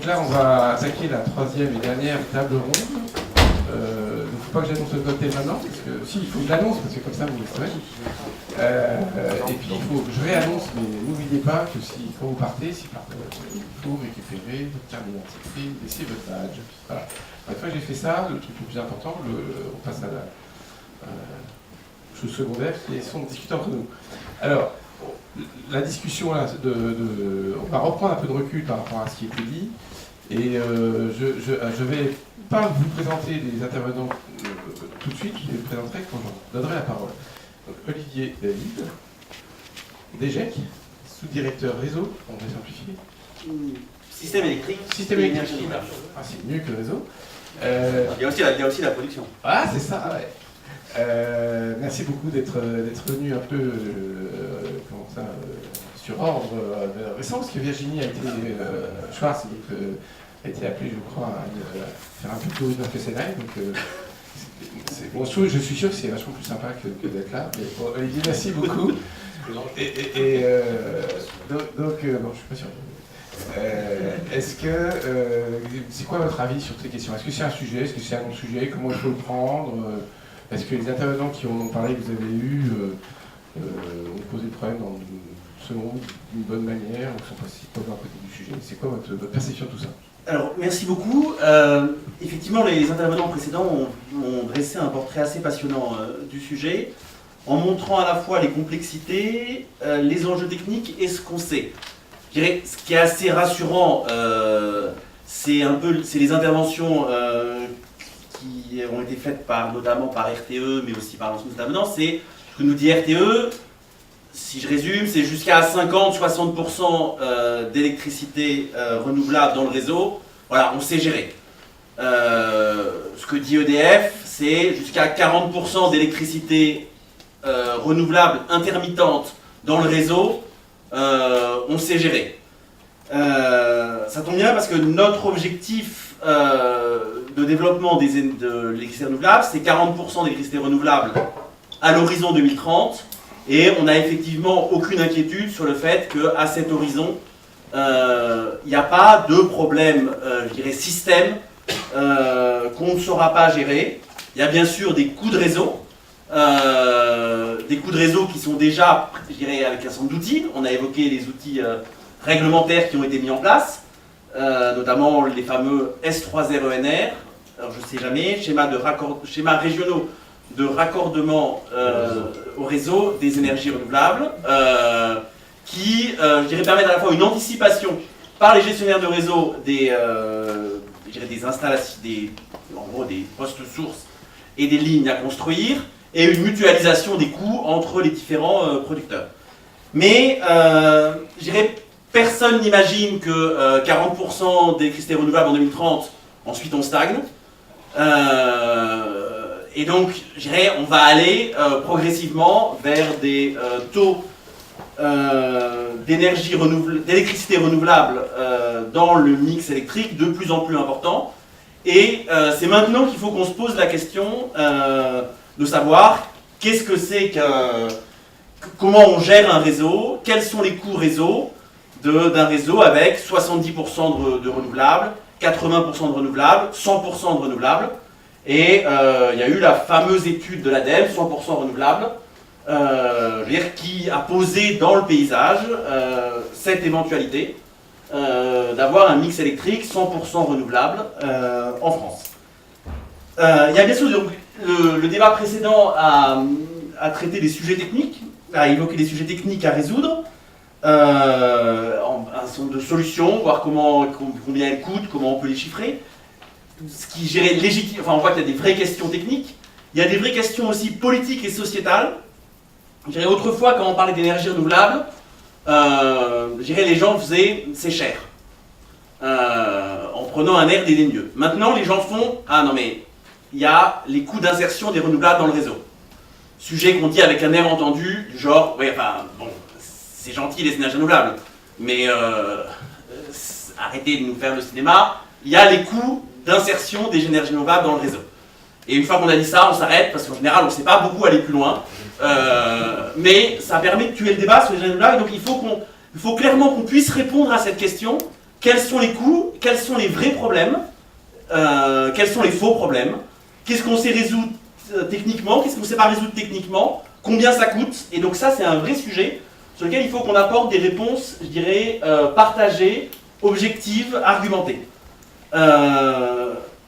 Donc là, on va attaquer la troisième et dernière table ronde. Il ne faut pas que j'annonce le cocktail maintenant, parce que si, il faut que je l'annonce, parce que comme ça, vous le savez. Et puis, il faut que je réannonce, mais n'oubliez pas que quand vous partez, il faut récupérer votre carte d'identité, laisser votre badge. Voilà. Une fois que j'ai fait ça, le truc le plus important, on passe à la chose secondaire, qui sont discutés entre nous. Alors, la discussion, là, on va reprendre un peu de recul par rapport à ce qui a été dit. Et je vais pas vous présenter les intervenants tout de suite, je les présenterai quand je donnerai la parole. Donc, Olivier David, DGEC, sous-directeur réseau, on va simplifier. Système électrique. Système électrique. Ah, c'est mieux que réseau. Il y a aussi la production. Ah, c'est ça, ouais. Merci beaucoup d'être venu un peu sur ordre récent, parce que Virginie a été Schwartz a été appelée, je crois, à faire un peu de tourisme professionnel. Donc, bon, je suis sûr que c'est vachement plus sympa que d'être là. Mais, bon, Olivier, merci beaucoup. Donc, bon, je suis pas sûr. Est-ce que c'est quoi votre avis sur ces questions? Est-ce que c'est un sujet? Est-ce que c'est un non-sujet? Comment il faut le prendre? Est-ce que les intervenants qui en ont parlé, que vous avez eus, ont posé le problème selon d'une bonne manière, ou sont passés pas à côté du sujet? C'est quoi votre perception de tout ça? Alors, merci beaucoup. Effectivement, les intervenants précédents ont dressé un portrait assez passionnant du sujet, en montrant à la fois les complexités, les enjeux techniques et ce qu'on sait. Je dirais, ce qui est assez rassurant, c'est les interventions qui ont été faites notamment par RTE, mais aussi par l'ensemble des intervenants. C'est ce que nous dit RTE. Si je résume, c'est jusqu'à 50-60% d'électricité renouvelable dans le réseau. Voilà, on sait gérer. Ce que dit EDF, c'est jusqu'à 40% d'électricité renouvelable intermittente dans le réseau. On sait gérer. Ça tombe bien parce que notre objectif de développement de l'électricité renouvelable, c'est 40% d'électricité renouvelable à l'horizon 2030. Et on n'a effectivement aucune inquiétude sur le fait qu'à cet horizon, il n'y a pas de problème, je dirais, système qu'on ne saura pas gérer. Il y a bien sûr des coûts de réseau, qui sont déjà, je dirais, avec un certain nombre d'outils. On a évoqué les outils réglementaires qui ont été mis en place, notamment les fameux S30NR, alors je ne sais jamais, schémas régionaux de raccordement au réseau des énergies renouvelables, qui, je dirais, permettent à la fois une anticipation par les gestionnaires de réseau des installations, en gros des postes sources et des lignes à construire, et une mutualisation des coûts entre les différents producteurs. Mais, je dirais, personne n'imagine que 40% d'électricité renouvelable en 2030, ensuite on stagne. Et donc, je dirais, on va aller progressivement vers des taux d'électricité renouvelable dans le mix électrique de plus en plus importants. Et c'est maintenant qu'il faut qu'on se pose la question de savoir qu'est-ce que c'est comment on gère un réseau, quels sont les coûts réseau d'un réseau avec 70% de renouvelables, 80% de renouvelables, 100% de renouvelables. Et il y a eu la fameuse étude de l'ADEME, 100% renouvelable, qui a posé dans le paysage cette éventualité d'avoir un mix électrique 100% renouvelable en France. Il y a bien sûr, le débat précédent a traité des sujets techniques, a évoqué des sujets techniques à résoudre, un certain nombre de solutions, voir combien elles coûtent, comment on peut les chiffrer. Ce qui gérait légitime, enfin on voit qu'il y a des vraies questions techniques, il y a des vraies questions aussi politiques et sociétales. Je dirais autrefois quand on parlait d'énergie renouvelable, je dirais les gens faisaient c'est cher, en prenant un air dédaigneux. Maintenant les gens font ah non mais il y a les coûts d'insertion des renouvelables dans le réseau. Sujet qu'on dit avec un air entendu du genre ouais enfin bon c'est gentil les énergies renouvelables, mais arrêtez de nous faire le cinéma. Il y a les coûts d'insertion des énergies renouvelables dans le réseau. Et une fois qu'on a dit ça, on s'arrête, parce qu'en général, on ne sait pas beaucoup aller plus loin. Mais ça permet de tuer le débat sur les énergies renouvelables, donc il faut clairement qu'on puisse répondre à cette question, quels sont les coûts, quels sont les vrais problèmes, quels sont les faux problèmes, qu'est-ce qu'on sait résoudre techniquement, qu'est-ce qu'on ne sait pas résoudre techniquement, combien ça coûte. Et donc ça, c'est un vrai sujet sur lequel il faut qu'on apporte des réponses, je dirais, partagées, objectives, argumentées.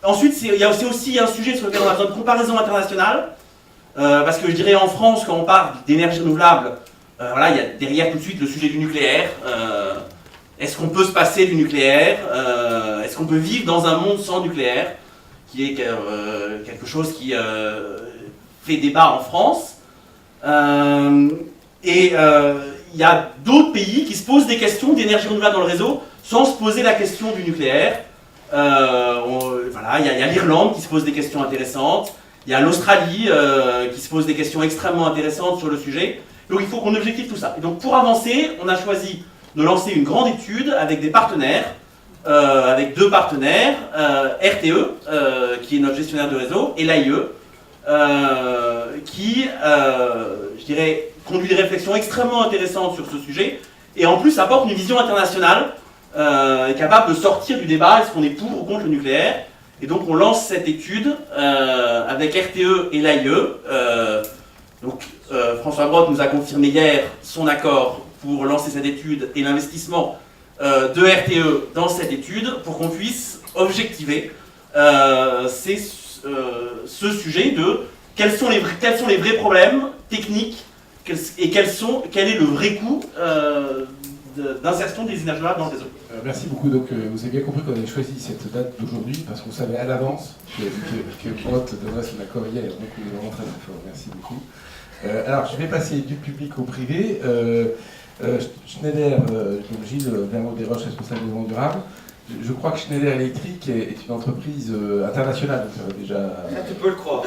Ensuite, il y a aussi un sujet sur lequel on a besoin de comparaison internationale, parce que je dirais en France, quand on parle d'énergie renouvelable, voilà, il y a derrière tout de suite le sujet du nucléaire. Est-ce qu'on peut se passer du nucléaire? Est-ce qu'on peut vivre dans un monde sans nucléaire? Qui est quelque chose qui fait débat en France. Il y a d'autres pays qui se posent des questions d'énergie renouvelable dans le réseau sans se poser la question du nucléaire. Voilà, il y a l'Irlande qui se pose des questions intéressantes. Il y a l'Australie qui se pose des questions extrêmement intéressantes sur le sujet. Donc il faut qu'on objective tout ça. Et donc pour avancer, on a choisi de lancer une grande étude avec des partenaires, avec 2 partenaires, RTE, qui est notre gestionnaire de réseau, et l'AIE, qui, je dirais, conduit des réflexions extrêmement intéressantes sur ce sujet, et en plus apporte une vision internationale, capable de sortir du débat, est-ce qu'on est pour ou contre le nucléaire. Et donc on lance cette étude avec RTE et l'AIE. François Brottes nous a confirmé hier son accord pour lancer cette étude et l'investissement de RTE dans cette étude pour qu'on puisse objectiver ce sujet de quels sont les vrais problèmes techniques et quel est le vrai coût d'insertion des énergies renouvelables dans le réseau. Merci beaucoup. Donc, vous avez bien compris qu'on avait choisi cette date d'aujourd'hui parce qu'on savait à l'avance que Brottes donnerait son accord hier. Donc, on est vraiment très fort. Merci beaucoup. Alors, je vais passer du public au privé. Schneider, Gilles Vermont-Desroches, responsable du développement durable. Je crois que Schneider Electric est une entreprise internationale. Donc ça va déjà. Tu peux le croire.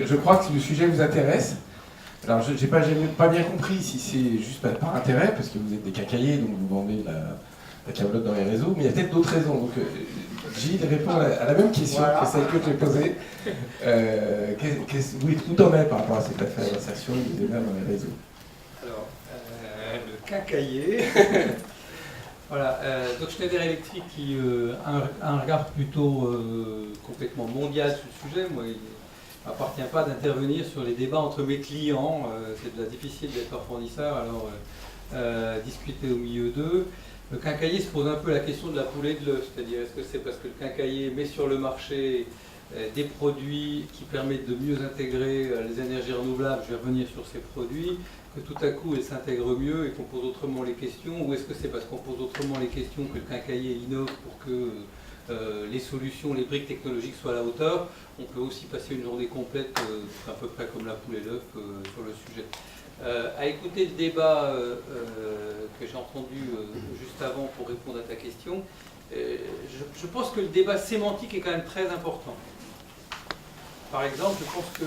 Je crois que le sujet vous intéresse. Alors, je n'ai pas bien compris si c'est juste par intérêt, parce que vous êtes des quincailliers, donc vous vendez la camelote dans les réseaux, mais il y a peut-être d'autres raisons. Donc, Gilles répond à la même question que celle que j'ai posée. Où t'en es par rapport à cette affaire d'insertion des énergies dans les réseaux? Alors, le quincaillier. Voilà, donc Schneider Electric qui a un regard plutôt complètement mondial sur le sujet. Moi, il ne m'appartient pas d'intervenir sur les débats entre mes clients. C'est déjà difficile d'être leur fournisseur, alors discuter au milieu d'eux. Le quincaillier se pose un peu la question de la poule et de l'œuf, c'est-à-dire est-ce que c'est parce que le quincaillier met sur le marché des produits qui permettent de mieux intégrer les énergies renouvelables, je vais revenir sur ces produits, que tout à coup elles s'intègrent mieux et qu'on pose autrement les questions, ou est-ce que c'est parce qu'on pose autrement les questions que le quincaillier innove pour que les solutions, les briques technologiques soient à la hauteur? On peut aussi passer une journée complète, à peu près comme la poule et l'œuf, sur le sujet. À écouter le débat que j'ai entendu juste avant pour répondre à ta question, je pense que le débat sémantique est quand même très important. Par exemple, je pense que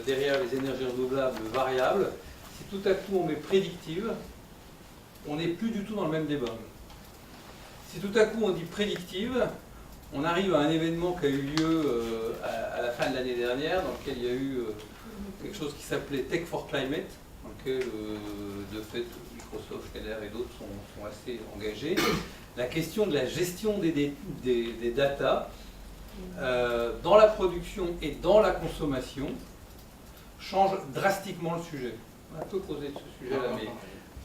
derrière les énergies renouvelables variables, si tout à coup on met prédictive, on n'est plus du tout dans le même débat. Si tout à coup on dit prédictive, on arrive à un événement qui a eu lieu à la fin de l'année dernière, dans lequel il y a eu quelque chose qui s'appelait Tech for Climate, dans lequel de fait Microsoft, Schneider et d'autres sont assez engagés. La question de la gestion des data dans la production et dans la consommation change drastiquement le sujet. On a un peu causé de ce sujet-là, mais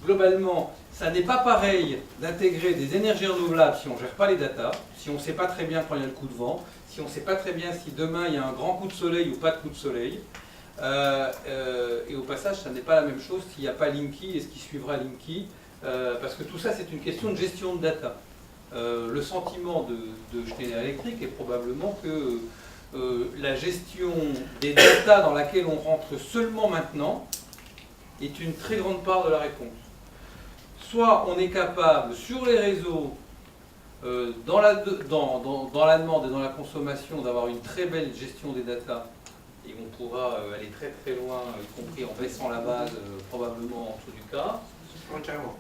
globalement, ça n'est pas pareil d'intégrer des énergies renouvelables si on ne gère pas les data, si on ne sait pas très bien quand il y a le coup de vent, si on ne sait pas très bien si demain il y a un grand coup de soleil ou pas de coup de soleil. Et au passage, ça n'est pas la même chose s'il n'y a pas Linky et ce qui suivra Linky, parce que tout ça c'est une question de gestion de data. Le sentiment de Schneider Electric est probablement que la gestion des data dans laquelle on rentre seulement maintenant est une très grande part de la réponse. Soit on est capable sur les réseaux, dans la demande et dans la consommation, d'avoir une très belle gestion des data, et on pourra aller très très loin, y compris en baissant la base, probablement en dessous du cas.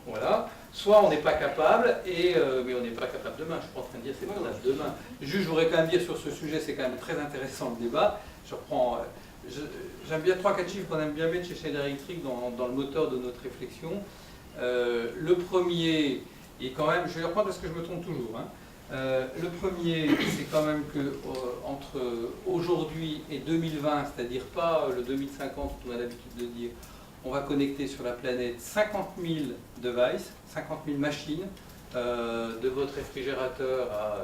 Voilà. Soit on n'est pas capable, mais on n'est pas capable demain. Je ne suis pas en train de dire c'est faisable demain. Juste, je voudrais quand même dire sur ce sujet, c'est quand même très intéressant le débat. Je reprends. J'aime bien 3-4 chiffres qu'on aime bien mettre chez Schneider Electric dans le moteur de notre réflexion. Le premier, et quand même, je vais reprendre parce que je me trompe toujours, hein. Le premier, c'est quand même que entre aujourd'hui et 2020, c'est-à-dire pas le 2050, on a l'habitude de dire, on va connecter sur la planète 50 000 devices, 50 000 machines, de votre réfrigérateur à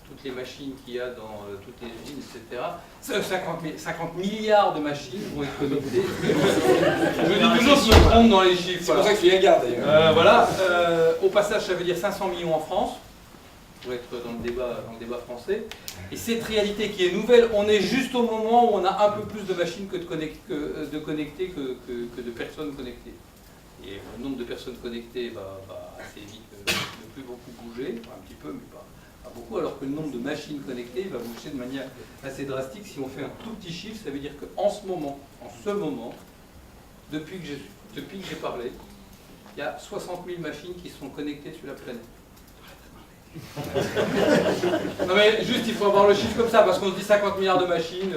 toutes les machines qu'il y a dans toutes les usines, etc. 50 milliards de machines vont être connectées. Je dis toujours que je me trompe dans les chiffres. C'est pour ça que je suis un garde d'ailleurs. Voilà. Au passage, ça veut dire 500 millions en France, pour être dans le débat français. Et cette réalité qui est nouvelle, on est juste au moment où on a un peu plus de machines de connectées que de personnes connectées. Et le nombre de personnes connectées va assez vite ne plus beaucoup bouger, un petit peu, mais pas beaucoup, alors que le nombre de machines connectées va bouger de manière assez drastique. Si on fait un tout petit chiffre, ça veut dire qu'en ce moment, depuis que j'ai parlé, il y a 60 000 machines qui sont connectées sur la planète. Non mais juste il faut avoir le chiffre comme ça, parce qu'on se dit 50 milliards de machines,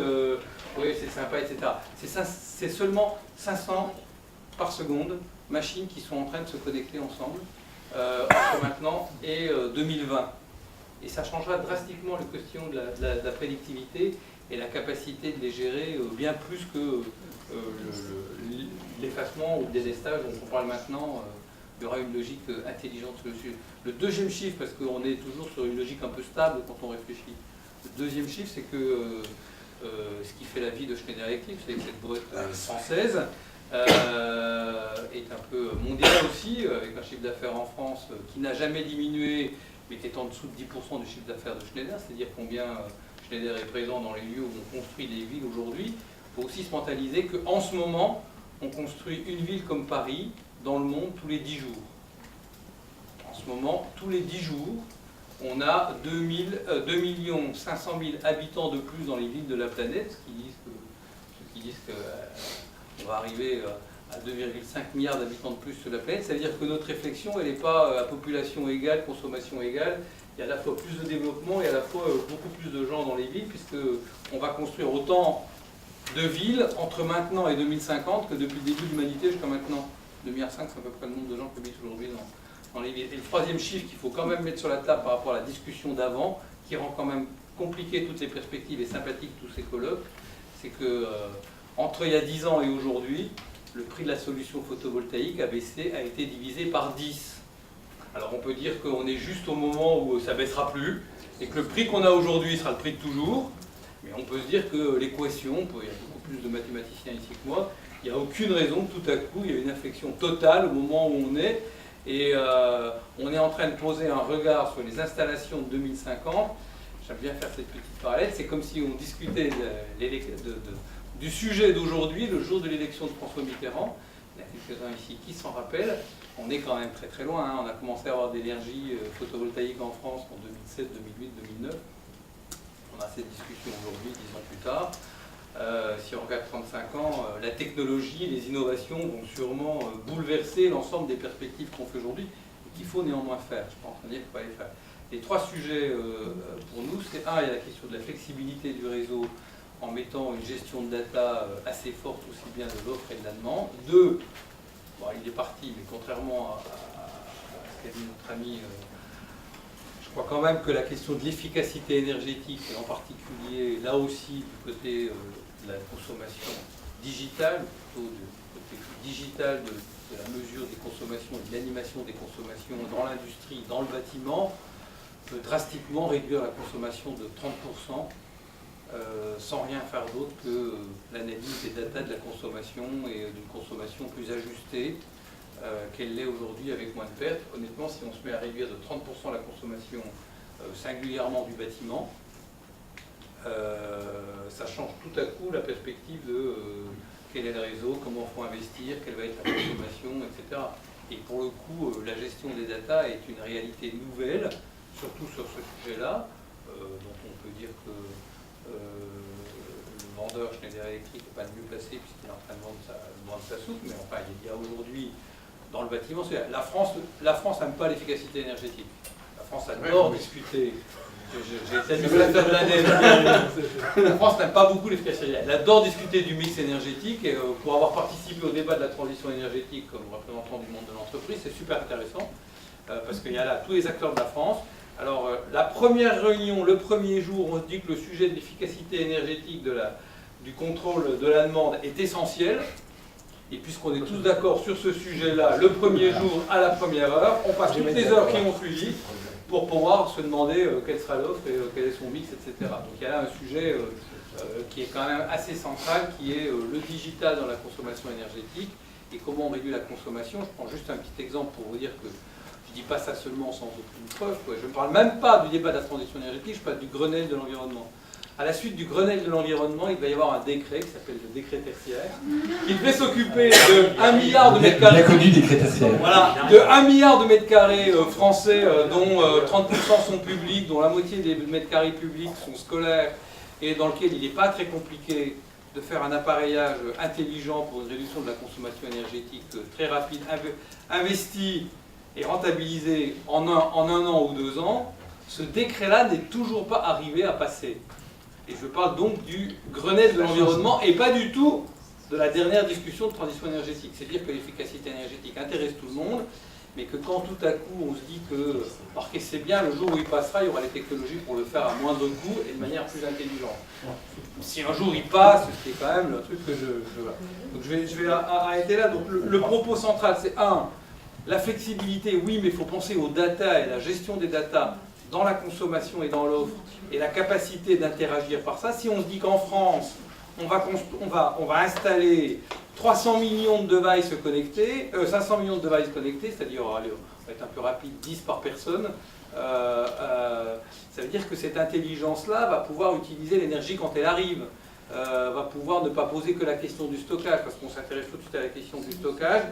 oui c'est sympa, etc. C'est seulement 500 par seconde machines qui sont en train de se connecter ensemble entre maintenant et 2020. Et ça changera drastiquement la question de la prédictivité et la capacité de les gérer bien plus que l'effacement ou le délestage dont on parle maintenant. Il y aura une logique intelligente sur le sujet. Le deuxième chiffre, parce qu'on est toujours sur une logique un peu stable quand on réfléchit, le deuxième chiffre, c'est que ce qui fait la vie de Schneider Electric, c'est que cette boîte française est un peu mondiale aussi, avec un chiffre d'affaires en France qui n'a jamais diminué, mais qui est en dessous de 10% du chiffre d'affaires de Schneider, c'est-à-dire combien Schneider est présent dans les lieux où on construit des villes aujourd'hui. Il faut aussi se mentaliser qu'en ce moment, on construit une ville comme Paris dans le monde tous les 10 jours. En ce moment, tous les 10 jours, on a 2 500 000 habitants de plus dans les villes de la planète, ceux qui disent qu'on va arriver à 2,5 milliards d'habitants de plus sur la planète. Ça veut dire que notre réflexion, elle n'est pas à population égale, consommation égale. Il y a à la fois plus de développement et à la fois beaucoup plus de gens dans les villes, puisqu'on va construire autant de villes entre maintenant et 2050 que depuis le début de l'humanité jusqu'à maintenant. 2,5 milliards, c'est à peu près le nombre de gens qui habitent aujourd'hui dans les villes. Et le troisième chiffre qu'il faut quand même mettre sur la table par rapport à la discussion d'avant, qui rend quand même compliqué toutes les perspectives et sympathique tous ces colloques, c'est que entre il y a 10 ans et aujourd'hui, le prix de la solution photovoltaïque a été divisé par 10. Alors on peut dire qu'on est juste au moment où ça ne baissera plus, et que le prix qu'on a aujourd'hui sera le prix de toujours, mais on peut se dire que l'équation, il y a beaucoup plus de mathématiciens ici que moi, il n'y a aucune raison que tout à coup il y a une inflexion totale au moment où on est, et on est en train de poser un regard sur les installations de 2050. J'aime bien faire cette petite parallèle, c'est comme si on discutait du sujet d'aujourd'hui, le jour de l'élection de François Mitterrand. Il y en a quelques-uns ici qui s'en rappellent. On est quand même très très loin, hein. On a commencé à avoir de l'énergie photovoltaïque en France en 2007, 2008, 2009. On a cette discussion aujourd'hui, 10 ans plus tard. Si on regarde 35 ans, la technologie, les innovations vont sûrement bouleverser l'ensemble des perspectives qu'on fait aujourd'hui et qu'il faut néanmoins faire. Je ne suis pas en train de dire qu'il faut pas les faire. Les trois sujets pour nous, c'est il y a la question de la flexibilité du réseau en mettant une gestion de data assez forte aussi bien de l'offre et de la demande. 2, bon, il est parti, mais contrairement à ce qu'a dit notre ami, je crois quand même que la question de l'efficacité énergétique, et en particulier là aussi du côté de la consommation digitale, plutôt du côté digital de la mesure des consommations, de l'animation des consommations dans l'industrie, dans le bâtiment, peut drastiquement réduire la consommation de 30%. Sans rien faire d'autre que l'analyse des data de la consommation et d'une consommation plus ajustée qu'elle l'est aujourd'hui avec moins de pertes. Honnêtement, si on se met à réduire de 30% la consommation singulièrement du bâtiment, ça change tout à coup la perspective de quel est le réseau, comment il faut investir, quelle va être la consommation, etc. Et pour le coup, la gestion des data est une réalité nouvelle, surtout sur ce sujet-là, dont on peut dire que le vendeur Schneider Electric n'est pas le mieux placé puisqu'il est en train de vendre sa soupe, mais enfin il y a aujourd'hui dans le bâtiment, la France n'aime pas l'efficacité énergétique. La France adore discuter J'ai été administrateur de l'ADEME. La France n'aime pas beaucoup l'efficacité. Elle adore discuter du mix énergétique et pour avoir participé au débat de la transition énergétique comme représentant du monde de l'entreprise, c'est super intéressant parce qu'il y a là tous les acteurs de la France. Alors, la première réunion, le premier jour, on se dit que le sujet de l'efficacité énergétique du contrôle de la demande est essentiel. Et puisqu'on est tous d'accord sur ce sujet-là, le premier jour à la première heure, on passe toutes les heures qui ont suivi pour pouvoir se demander quelle sera l'offre et quel est son mix, etc. Donc il y a là un sujet qui est quand même assez central, qui est le digital dans la consommation énergétique et comment on réduit la consommation. Je prends juste un petit exemple pour vous dire que je ne dis pas ça seulement sans aucune preuve. Je ne parle même pas du débat de la transition énergétique, je parle du Grenelle de l'environnement. À la suite du Grenelle de l'environnement, il va y avoir un décret qui s'appelle le décret tertiaire, qui devait s'occuper de 1 milliard de mètres carrés. Bien connu décret tertiaire. Voilà, de 1 milliard de mètres carrés français, dont 30% sont publics, dont la moitié des mètres carrés publics sont scolaires, et dans lequel il n'est pas très compliqué de faire un appareillage intelligent pour une réduction de la consommation énergétique très rapide, investi et rentabilisé en un an ou 2 ans. Ce décret-là n'est toujours pas arrivé à passer. Et je parle donc du Grenelle de l'environnement et pas du tout de la dernière discussion de transition énergétique. C'est-à-dire que l'efficacité énergétique intéresse tout le monde, mais que quand tout à coup on se dit que, marquez c'est bien, le jour où il passera, il y aura les technologies pour le faire à moindre coût et de manière plus intelligente. Si un jour il passe, c'est quand même le truc que Donc je vais arrêter là. Donc le propos central, c'est la flexibilité, oui, mais il faut penser aux data et la gestion des data dans la consommation et dans l'offre, et la capacité d'interagir par ça. Si on se dit qu'en France, on va installer 300 millions de devices connectés, 500 millions de devices connectés, c'est-à-dire, on va être un peu rapide, 10 par personne, ça veut dire que cette intelligence-là va pouvoir utiliser l'énergie quand elle arrive, va pouvoir ne pas poser que la question du stockage, parce qu'on s'intéresse tout de suite à la question du stockage,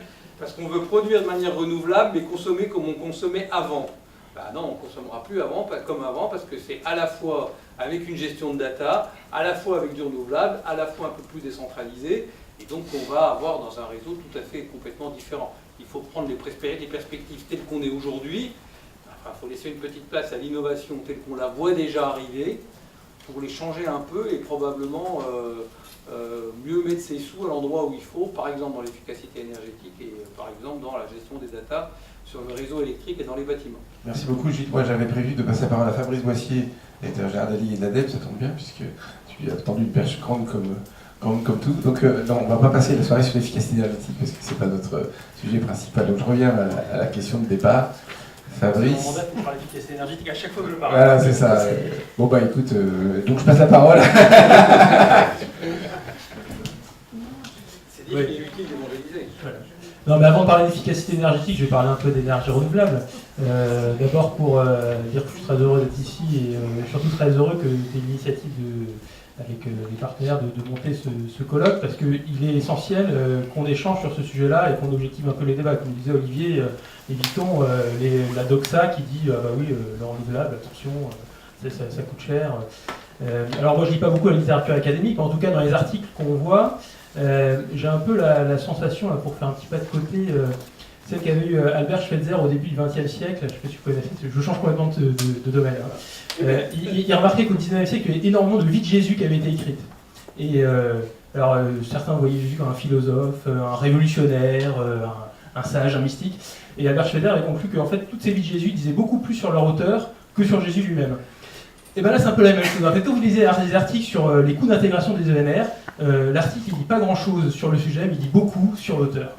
parce qu'on veut produire de manière renouvelable, mais consommer comme on consommait avant. Ben non, on ne consommera plus comme avant, parce que c'est à la fois avec une gestion de data, à la fois avec du renouvelable, à la fois un peu plus décentralisé, et donc on va avoir dans un réseau tout à fait complètement différent. Il faut prendre les perspectives telles qu'on est aujourd'hui, enfin, il faut laisser une petite place à l'innovation telle qu'on la voit déjà arriver, pour les changer un peu et probablement mieux mettre ses sous à l'endroit où il faut, par exemple dans l'efficacité énergétique et par exemple dans la gestion des data sur le réseau électrique et dans les bâtiments. Merci beaucoup Gilles. Moi j'avais prévu de passer la parole à Fabrice Boissier, directeur général d'Ali et de l'ADEME, ça tombe bien puisque tu as tendu une perche grande comme tout. Donc non, on ne va pas passer la soirée sur l'efficacité énergétique parce que ce n'est pas notre sujet principal. Donc je reviens à la question de départ. Fabrice. C'est mon mandat pour parler d'efficacité énergétique à chaque fois que je parle. Voilà, c'est ça. Bon bah écoute, donc je passe la parole. C'est dire qu'il est utile d'évangéliser. Voilà. Non, mais avant de parler d'efficacité énergétique, je vais parler un peu d'énergie renouvelable. D'abord pour dire que je suis très heureux d'être ici et surtout très heureux que tu aies l'initiative avec les partenaires de monter ce colloque parce qu'il est essentiel qu'on échange sur ce sujet-là et qu'on objective un peu les débats. Comme disait Olivier, évitons la doxa qui dit bah oui, le renouvelable, attention, ça coûte cher. Alors moi je lis pas beaucoup la littérature académique, mais en tout cas dans les articles qu'on voit, j'ai un peu la sensation, là, pour faire un petit pas de côté, celle qu'avait eu Albert Schweitzer au début du XXe siècle, je ne sais pas si tu connaissais, je change complètement de domaine. Il remarquait qu'au XIXe siècle, il y avait énormément de vies de Jésus qui avaient été écrites. Et alors certains voyaient Jésus comme un philosophe, un révolutionnaire, un sage, un mystique. Et Albert Schweitzer avait conclu qu'en fait, toutes ces vies de Jésus disaient beaucoup plus sur leur auteur que sur Jésus lui-même. Et bien là, c'est un peu la même chose. En fait, quand vous lisez des articles sur les coûts d'intégration des ENR, l'article ne dit pas grand-chose sur le sujet, mais il dit beaucoup sur l'auteur.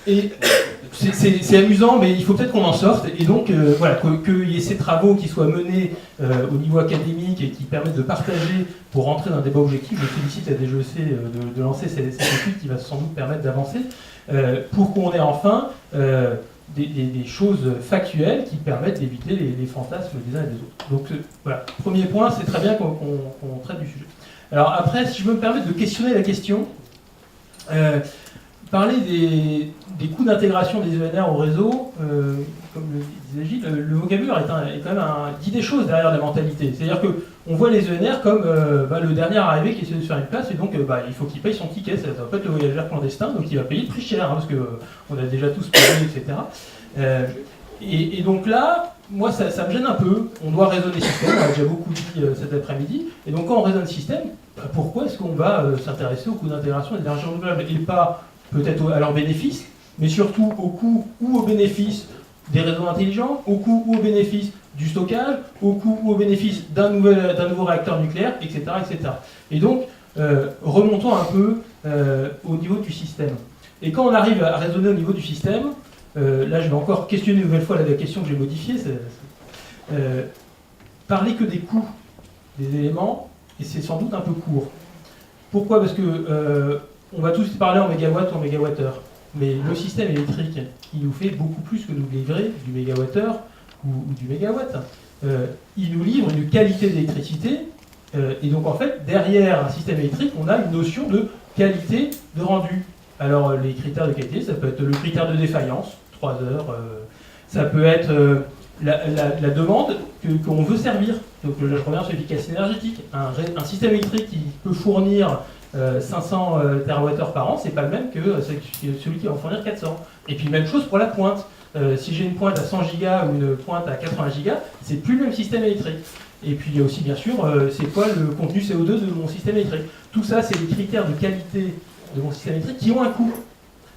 Et c'est amusant, mais il faut peut-être qu'on en sorte. Et donc, voilà, qu'il y ait ces travaux qui soient menés au niveau académique et qui permettent de partager pour rentrer dans un débat objectif. Je félicite la DGEC de lancer cette étude qui va sans doute permettre d'avancer pour qu'on ait enfin des choses factuelles qui permettent d'éviter les fantasmes des uns et des autres. Donc voilà, premier point, c'est très bien qu'on traite du sujet. Alors après, si je veux me permettre de questionner la question, parler des coûts d'intégration des ENR au réseau, comme le disait Gilles, le vocabulaire est quand même dit des choses derrière la mentalité. C'est-à-dire qu'on voit les ENR comme le dernier arrivé qui essaie de se faire une place, et donc il faut qu'il paye son ticket, ça va pas être le voyageur clandestin, donc il va payer le prix cher, hein, parce qu'on a déjà tous payé, etc. Et donc là, moi, ça me gêne un peu. On doit raisonner système, on a déjà beaucoup dit cet après-midi. Et donc, quand on raisonne système, pourquoi est-ce qu'on va s'intéresser au coût d'intégration des énergies renouvelables et pas peut-être à leurs bénéfices, mais surtout au coût ou au bénéfice des réseaux intelligents, au coût ou au bénéfice du stockage, au coût ou au bénéfice d'un nouveau réacteur nucléaire, etc. etc. Et donc, remontons un peu au niveau du système. Et quand on arrive à raisonner au niveau du système, là je vais encore questionner une nouvelle fois la question que j'ai modifiée, parler que des coûts des éléments, et c'est sans doute un peu court. Pourquoi ? Parce que on va tous parler en mégawatts ou en mégawattheure, mais le système électrique, il nous fait beaucoup plus que nous livrer du mégawattheure ou du mégawatt. Il nous livre une qualité d'électricité, et donc en fait, derrière un système électrique, on a une notion de qualité de rendu. Alors les critères de qualité, ça peut être le critère de défaillance, 3 heures, ça peut être la demande qu'on veut servir. Donc là, je reviens sur l'efficacité énergétique. Un système électrique qui peut fournir 500 TWh par an, c'est pas le même que celui qui va en fournir 400. Et puis même chose pour la pointe. Si j'ai une pointe à 100 gigas ou une pointe à 80 gigas, c'est plus le même système électrique. Et puis il y a aussi bien sûr, c'est quoi le contenu CO2 de mon système électrique. Tout ça, c'est des critères de qualité de mon système électrique qui ont un coût.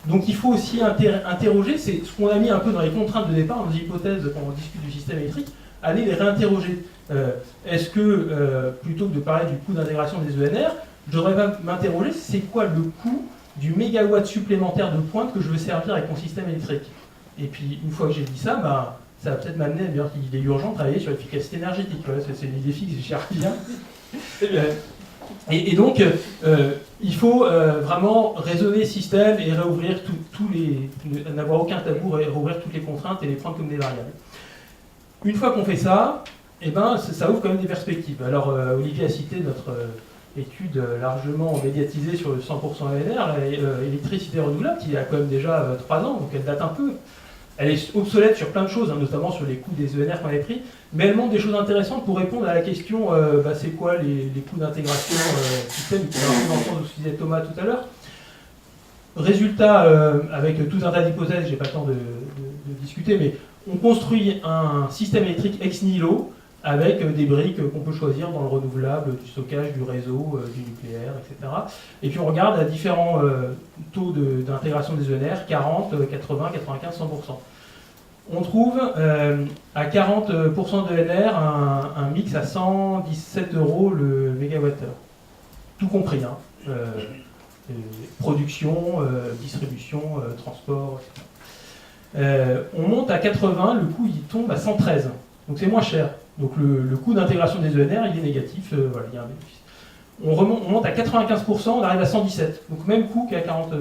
Donc il faut aussi interroger, c'est ce qu'on a mis un peu dans les contraintes de départ, dans les hypothèses quand on discute du système électrique, aller les réinterroger. Est-ce que, plutôt que de parler du coût d'intégration des ENR, je devrais m'interroger, c'est quoi le coût du mégawatt supplémentaire de pointe que je veux servir avec mon système électrique? Et puis une fois que j'ai dit ça, ça va peut-être m'amener à dire qu'il est urgent de travailler sur l'efficacité énergétique. Voilà, c'est une idée fixe, je cherche bien. Et donc, il faut vraiment raisonner système et réouvrir n'avoir aucun tabou, réouvrir toutes les contraintes et les prendre comme des variables. Une fois qu'on fait ça, ça ouvre quand même des perspectives. Alors, Olivier a cité notre étude largement médiatisée sur le 100% ENR, l'électricité renouvelable, qui a quand même déjà 3 ans, donc elle date un peu. Elle est obsolète sur plein de choses, notamment sur les coûts des ENR qu'on avait pris, mais elle montre des choses intéressantes pour répondre à la question c'est quoi les coûts d'intégration système, qui est dans le sens de ce que disait Thomas tout à l'heure. Résultat, avec tout un tas d'hypothèses, j'ai pas le temps de discuter, mais on construit un système électrique ex nihilo avec des briques qu'on peut choisir dans le renouvelable, du stockage, du réseau, du nucléaire, etc. Et puis on regarde à différents taux d'intégration des ENR, 40, 80, 95, 100%. On trouve à 40% d'ENR un mix à 117 € le mégawattheure. Tout compris, hein. Production, distribution, transport, etc. On monte à 80, le coût il tombe à 113, donc c'est moins cher. Donc le coût d'intégration des ENR il est négatif, voilà, il y a un bénéfice. On monte à 95%, on arrive à 117, donc même coût qu'à 40%.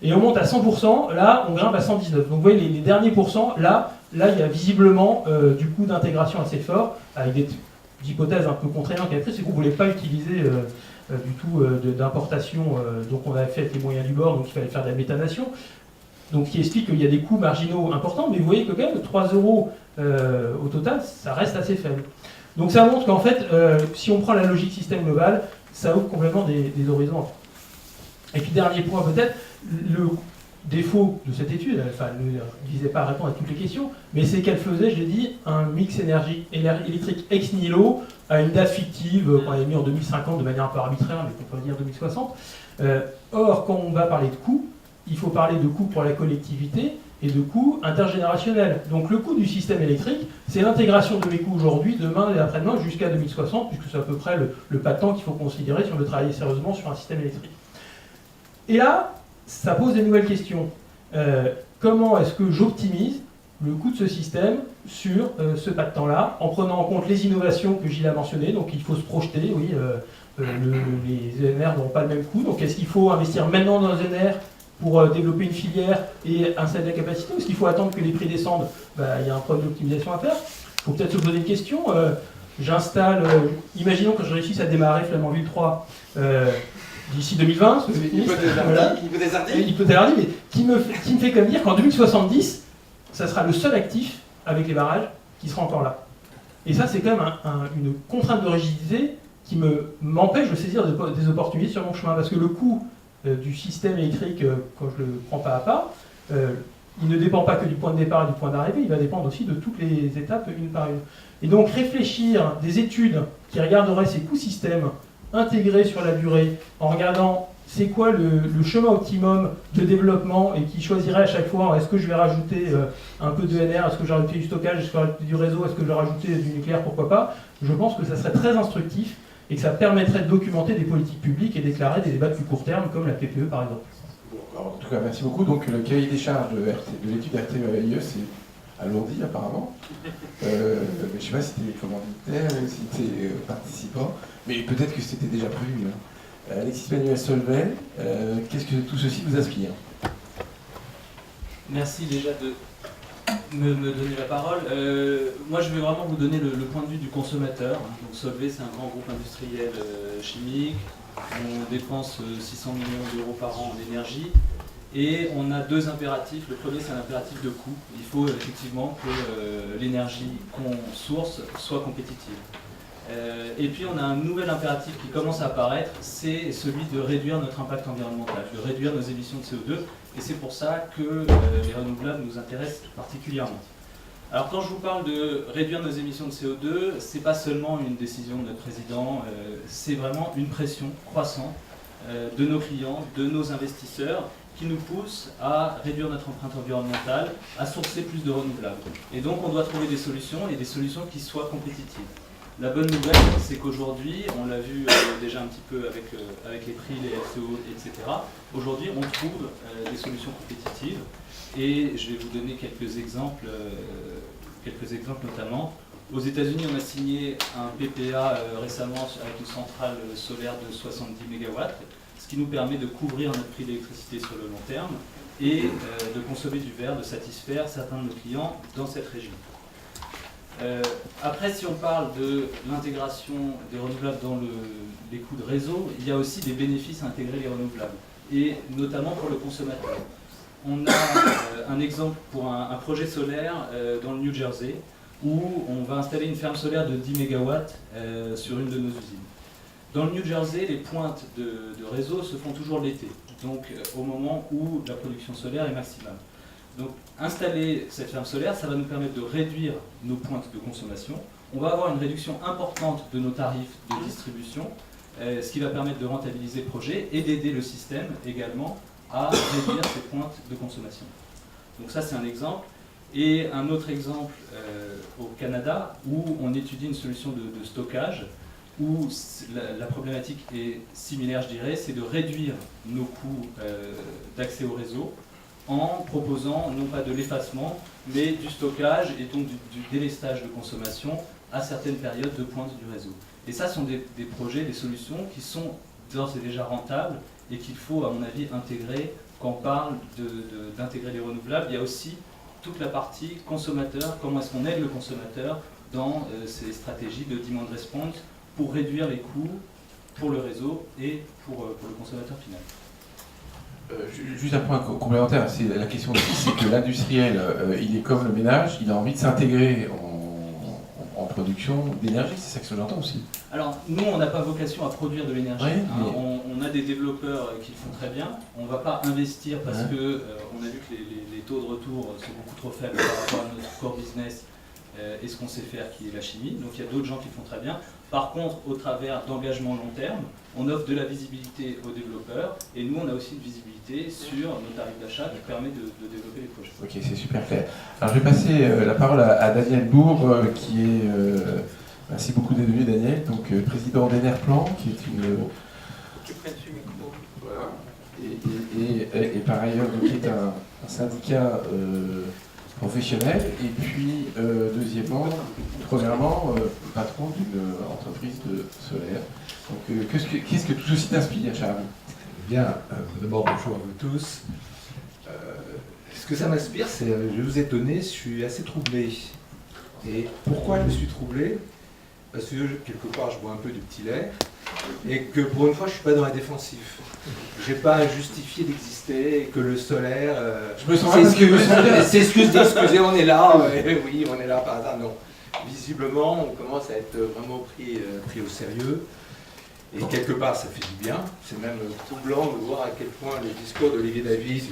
Et on monte à 100%, là on grimpe à 119. Donc vous voyez les derniers pourcents, là il y a visiblement du coût d'intégration assez fort, avec des hypothèses un peu contraignantes qui a pris, c'est qu'on ne voulait pas utiliser du tout d'importation, donc on avait fait avec les moyens du bord, donc il fallait faire de la méthanation. Donc qui explique qu'il y a des coûts marginaux importants, mais vous voyez que quand même 3 € au total, ça reste assez faible. Donc ça montre qu'en fait, si on prend la logique système global, ça ouvre complètement des horizons. Et puis dernier point peut-être, le défaut de cette étude, enfin elle ne visait pas à répondre à toutes les questions, mais c'est qu'elle faisait, je l'ai dit, un mix électrique ex nihilo à une date fictive qu'on avait mis en 2050 de manière un peu arbitraire, mais qu'on peut dire 2060. Or, quand on va parler de coûts, il faut parler de coûts pour la collectivité et de coûts intergénérationnels. Donc le coût du système électrique, c'est l'intégration de mes coûts aujourd'hui, demain et après-demain jusqu'à 2060, puisque c'est à peu près le pas de temps qu'il faut considérer si on veut travailler sérieusement sur un système électrique. Et là, ça pose des nouvelles questions. Comment est-ce que j'optimise le coût de ce système sur ce pas de temps-là, en prenant en compte les innovations que Gilles a mentionnées, donc il faut se projeter, oui, les ENR n'auront pas le même coût, donc est-ce qu'il faut investir maintenant dans les ENR pour développer une filière et installer de la capacité, ou est-ce qu'il faut attendre que les prix descendent? Il y a un problème d'optimisation à faire. Il faut peut-être se poser une question. J'installe, imaginons que je réussisse à démarrer Flamanville 3 d'ici 2020. Hypothèse mais qui me fait comme dire qu'en 2070, ça sera le seul actif avec les barrages qui sera encore là. Et ça, c'est quand même une contrainte de rigidité qui m'empêche de saisir des opportunités sur mon chemin, parce que le coût du système électrique, quand je le prends pas à pas, il ne dépend pas que du point de départ et du point d'arrivée, il va dépendre aussi de toutes les étapes une par une. Et donc réfléchir des études qui regarderaient ces coûts systèmes intégrés sur la durée, en regardant c'est quoi le chemin optimum de développement et qui choisirait à chaque fois, est-ce que je vais rajouter un peu de NR, est-ce que je vais rajouter du stockage, est-ce que je vais rajouter du réseau, est-ce que je vais rajouter du nucléaire, pourquoi pas, je pense que ça serait très instructif et que ça permettrait de documenter des politiques publiques et d'éclairer des débats de plus court terme, comme la PPE par exemple. Bon, alors, en tout cas, merci beaucoup. Donc, le cahier des charges de l'étude RTE-AIE, c'est alourdi apparemment. Mais je ne sais pas si c'était commanditaire ou si c'était participant, mais peut-être que c'était déjà prévu. Hein. Alexis Manuel Solvay, qu'est-ce que tout ceci vous inspire? Merci déjà de me donner la parole. Moi, je vais vraiment vous donner le point de vue du consommateur. Donc, Solvay, c'est un grand groupe industriel chimique. On dépense 600 millions d'euros par an en énergie. Et on a deux impératifs. Le premier, c'est un impératif de coût. Il faut effectivement que l'énergie qu'on source soit compétitive. Et puis on a un nouvel impératif qui commence à apparaître, c'est celui de réduire notre impact environnemental, de réduire nos émissions de CO2, et c'est pour ça que les renouvelables nous intéressent particulièrement. Alors quand je vous parle de réduire nos émissions de CO2, c'est pas seulement une décision de notre président, c'est vraiment une pression croissante de nos clients, de nos investisseurs, qui nous pousse à réduire notre empreinte environnementale, à sourcer plus de renouvelables. Et donc on doit trouver des solutions, et des solutions qui soient compétitives. La bonne nouvelle, c'est qu'aujourd'hui, on l'a vu déjà un petit peu avec les prix, les FCO, etc. Aujourd'hui, on trouve des solutions compétitives et je vais vous donner quelques exemples notamment. Aux États-Unis, on a signé un PPA récemment avec une centrale solaire de 70 MW, ce qui nous permet de couvrir notre prix d'électricité sur le long terme et de consommer du verre, de satisfaire certains de nos clients dans cette région. Après, si on parle de l'intégration des renouvelables dans les coûts de réseau, il y a aussi des bénéfices à intégrer les renouvelables, et notamment pour le consommateur. On a un exemple pour un projet solaire dans le New Jersey, où on va installer une ferme solaire de 10 MW sur une de nos usines. Dans le New Jersey, les pointes de réseau se font toujours l'été, donc au moment où la production solaire est maximale. Donc installer cette ferme solaire, ça va nous permettre de réduire nos pointes de consommation. On va avoir une réduction importante de nos tarifs de distribution, ce qui va permettre de rentabiliser le projet et d'aider le système également à réduire ces pointes de consommation. Donc ça, c'est un exemple. Et un autre exemple au Canada, où on étudie une solution de stockage, où la problématique est similaire, je dirais, c'est de réduire nos coûts d'accès au réseau, en proposant non pas de l'effacement, mais du stockage et donc du délestage de consommation à certaines périodes de pointe du réseau. Et ça sont des projets, des solutions qui sont d'ores et déjà rentables et qu'il faut, à mon avis, intégrer quand on parle d'intégrer les renouvelables. Il y a aussi toute la partie consommateur, comment est-ce qu'on aide le consommateur dans ces stratégies de demand response pour réduire les coûts pour le réseau et pour le consommateur final. Juste un point complémentaire, c'est la question aussi, c'est que l'industriel, il est comme le ménage, il a envie de s'intégrer en production d'énergie, c'est ça que j'entends aussi. Alors, nous, on n'a pas vocation à produire de l'énergie. Oui, hein. On a des développeurs qui le font très bien. On ne va pas investir parce que on a vu que les taux de retour sont beaucoup trop faibles par rapport à notre core business et ce qu'on sait faire, qui est la chimie. Donc, il y a d'autres gens qui le font très bien. Par contre, au travers d'engagements long terme, on offre de la visibilité aux développeurs et nous, on a aussi une visibilité sur nos tarifs d'achat qui permet de développer les projets. Ok, c'est super clair. Alors, je vais passer la parole à Daniel Bourg, qui est... merci beaucoup d'être venu, Daniel. Donc, président d'Enerplan, qui est une... Voilà. Et par ailleurs, qui est un syndicat professionnel. Et puis, deuxièmement, premièrement, patron d'une entreprise de solaire. Donc, qu'est-ce que tout ceci t'inspire, Charles? Bien, d'abord bonjour à vous tous. Ce que ça m'inspire, c'est, je vais vous étonner, je suis assez troublé. Et pourquoi je suis troublé? Parce que quelque part je bois un peu du petit lait et que pour une fois je ne suis pas dans la défensive. Je n'ai pas à justifier d'exister et que le solaire... Je me sens c'est excusez, on est là, oui, on est là par hasard, non. Visiblement, on commence à être vraiment pris au sérieux. Et quelque part, ça fait du bien. C'est même troublant de voir à quel point le discours d'Olivier Davies,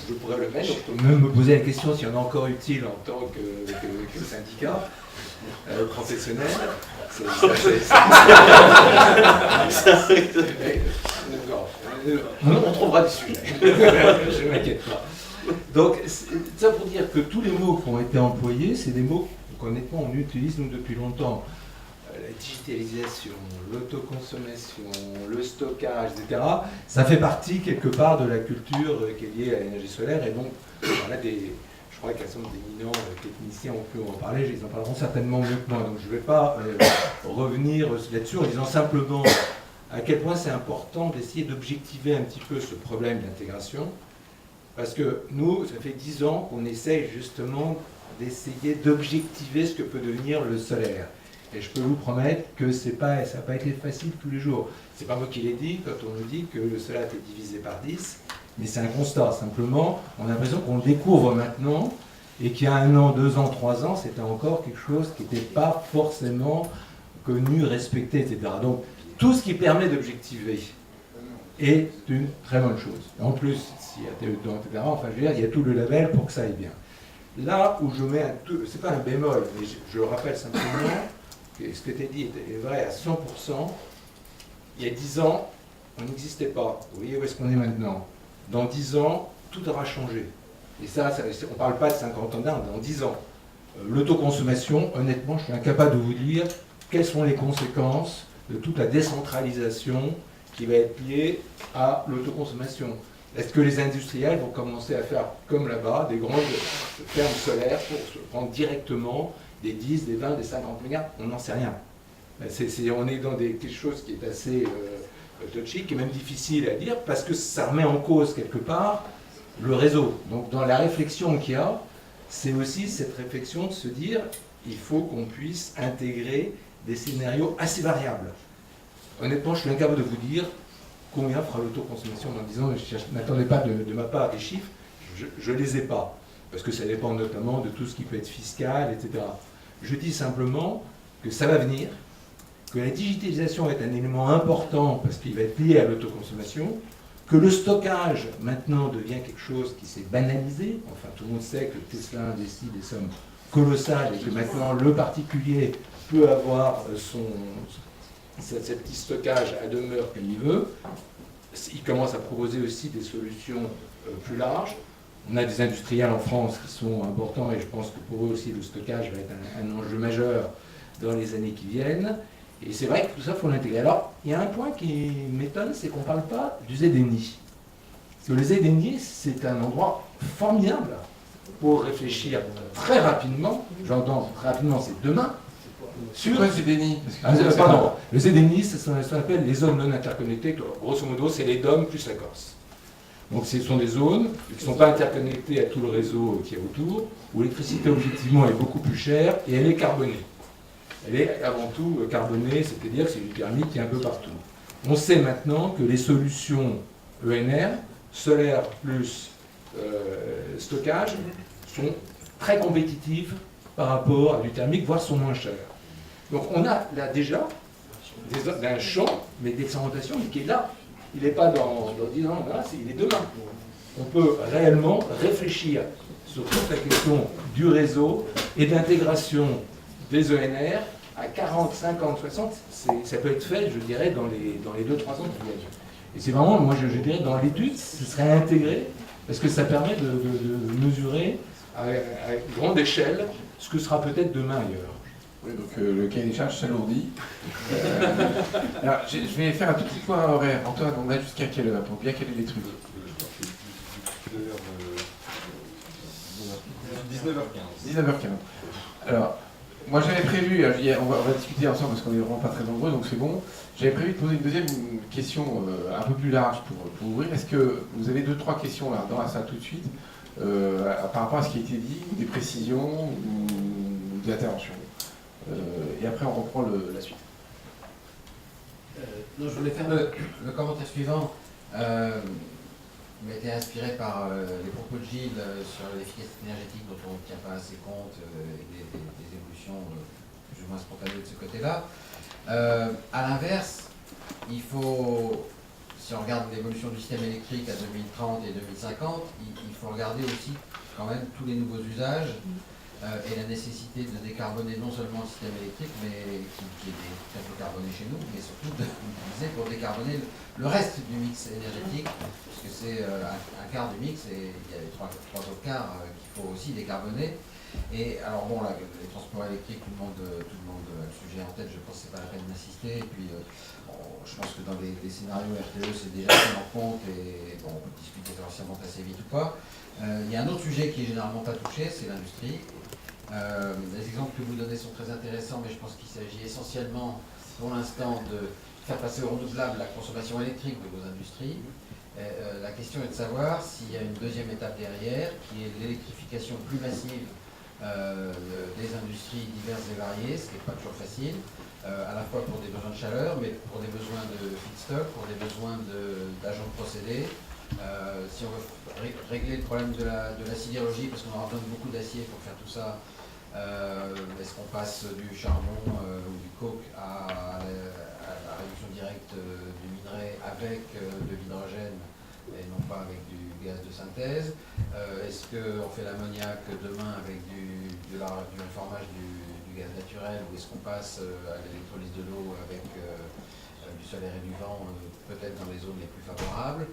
je pourrais le mettre. Je peux même me poser la question s'il y en a encore utile en tant que syndicat professionnel. On trouvera des sujets. Je ne m'inquiète pas. Donc, ça pour dire que tous les mots qui ont été employés, c'est des mots qu'honnêtement on utilise nous depuis longtemps. La digitalisation, l'autoconsommation, le stockage, etc. Ça fait partie quelque part de la culture qui est liée à l'énergie solaire. Et donc, on a je crois qu'un certain nombre d'éminents techniciens ont pu en parler, ils en parleront certainement mieux que moi. Donc je ne vais pas revenir là-dessus en disant simplement à quel point c'est important d'essayer d'objectiver un petit peu ce problème d'intégration. Parce que nous, ça fait 10 ans qu'on essaye justement d'essayer d'objectiver ce que peut devenir le solaire. Et je peux vous promettre que ça va pas été facile tous les jours. C'est pas moi qui l'ai dit quand on nous dit que le solaire a été divisé par 10, mais c'est un constat. Simplement, on a l'impression qu'on le découvre maintenant et qu'il y a 1 an, 2 ans, 3 ans, c'était encore quelque chose qui n'était pas forcément connu, respecté, etc. Donc, tout ce qui permet d'objectiver est une très bonne chose. En plus, s'il y a TE dedans, etc., enfin, je veux dire, il y a tout le label pour que ça aille bien. Là où je mets c'est pas un bémol, mais je le rappelle simplement, que ce que tu as dit est vrai à 100%. Il y a 10 ans, on n'existait pas. Vous voyez où est-ce qu'on est maintenant? Dans 10 ans, tout aura changé. Et ça on ne parle pas de 50 ans d'Inde, dans 10 ans. L'autoconsommation, honnêtement, je suis incapable de vous dire quelles sont les conséquences de toute la décentralisation qui va être liée à l'autoconsommation. Est-ce que les industriels vont commencer à faire comme là-bas, des grandes fermes solaires pour se prendre directement des 10, des 20, des 50 milliards? On n'en sait rien. On est dans quelque chose qui est assez touchy, qui est même difficile à dire, parce que ça remet en cause quelque part le réseau. Donc dans la réflexion qu'il y a, c'est aussi cette réflexion de se dire il faut qu'on puisse intégrer des scénarios assez variables. Honnêtement, je suis incapable de vous dire combien fera l'autoconsommation dans 10 ans. Je n'attendais pas de ma part des chiffres, je ne les ai pas, parce que ça dépend notamment de tout ce qui peut être fiscal, etc. Je dis simplement que ça va venir, que la digitalisation est un élément important parce qu'il va être lié à l'autoconsommation, que le stockage maintenant devient quelque chose qui s'est banalisé. Enfin, tout le monde sait que Tesla investit des sommes colossales et que maintenant le particulier peut avoir ce petit stockage à demeure comme il veut. Il commence à proposer aussi des solutions plus larges. On a des industriels en France qui sont importants et je pense que pour eux aussi le stockage va être un enjeu majeur dans les années qui viennent. Et c'est vrai que tout ça, il faut l'intégrer. Alors, il y a un point qui m'étonne, c'est qu'on ne parle pas du ZNI. Parce que le ZNI, c'est un endroit formidable pour réfléchir très rapidement. J'entends très rapidement, c'est demain. Sur le ZNI. Pardon, le ZNI, c'est ce qu'on appelle les zones non interconnectées. Grosso modo, c'est les DOM plus la Corse. Donc ce sont des zones qui ne sont pas interconnectées à tout le réseau qui est autour, où l'électricité objectivement est beaucoup plus chère et elle est carbonée. Elle est avant tout carbonée, c'est-à-dire que c'est du thermique qui est un peu partout. On sait maintenant que les solutions ENR, solaire plus stockage, sont très compétitives par rapport à du thermique, voire sont moins chères. Donc on a là déjà un champ mais d'expérimentation qui est là. Il n'est pas dans 10 ans, là, il est demain. On peut réellement réfléchir sur toute la question du réseau et d'intégration des ENR à 40, 50, 60. Ça peut être fait, je dirais, dans les 2-3 ans qui viennent. Et c'est vraiment, moi je dirais, dans l'étude, ce serait intégré, parce que ça permet de mesurer à grande échelle ce que sera peut-être demain ailleurs. Oui, donc le cahier des charges s'alourdit. Alors, je vais faire un tout petit point horaire. Antoine, on a jusqu'à quelle heure pour bien caler les trucs? 19h15. Alors, moi j'avais prévu, on va discuter ensemble parce qu'on n'est vraiment pas très nombreux, donc c'est bon. J'avais prévu de poser une deuxième question un peu plus large pour ouvrir. Est-ce que vous avez 2-3 questions là, dans la salle tout de suite, par rapport à ce qui a été dit, des précisions ou des interventions? Et après on reprend la suite. Non, je voulais faire le commentaire suivant. m'a été inspiré par les propos de Gilles sur l'efficacité énergétique dont on ne tient pas assez compte et des évolutions plus ou moins spontanées de ce côté-là. À l'inverse, il faut, si on regarde l'évolution du système électrique à 2030 et 2050, il faut regarder aussi quand même tous les nouveaux usages et la nécessité de décarboner non seulement le système électrique, mais qui est très peu carboné chez nous, mais surtout de l'utiliser pour décarboner le reste du mix énergétique, puisque c'est un quart du mix et il y a les trois autres quarts qu'il faut aussi décarboner. Et alors bon, là, les transports électriques, tout le monde a le sujet en tête, je pense que c'est pas la peine d'insister. Et puis, je pense que dans les scénarios RTE, c'est déjà pris en compte et bon, on peut discuter de si ça monte assez vite ou pas. Il y a un autre sujet qui est généralement pas touché, c'est l'industrie. Les exemples que vous donnez sont très intéressants, mais je pense qu'il s'agit essentiellement, pour l'instant, de faire passer au renouvelable la consommation électrique de vos industries. La question est de savoir s'il y a une deuxième étape derrière, qui est l'électrification plus massive des industries diverses et variées, ce qui n'est pas toujours facile, à la fois pour des besoins de chaleur, mais pour des besoins de feedstock, pour des besoins d'agents de procédés. Si on veut régler le problème de la sidérurgie, parce qu'on aura besoin de beaucoup d'acier pour faire tout ça, est-ce qu'on passe du charbon ou du coke à la réduction directe du minerai avec de l'hydrogène et non pas avec du gaz de synthèse? Est-ce qu'on fait l'ammoniac demain avec du reformage du gaz naturel, ou est-ce qu'on passe à l'électrolyse de l'eau avec du solaire et du vent, peut-être dans les zones les plus favorables?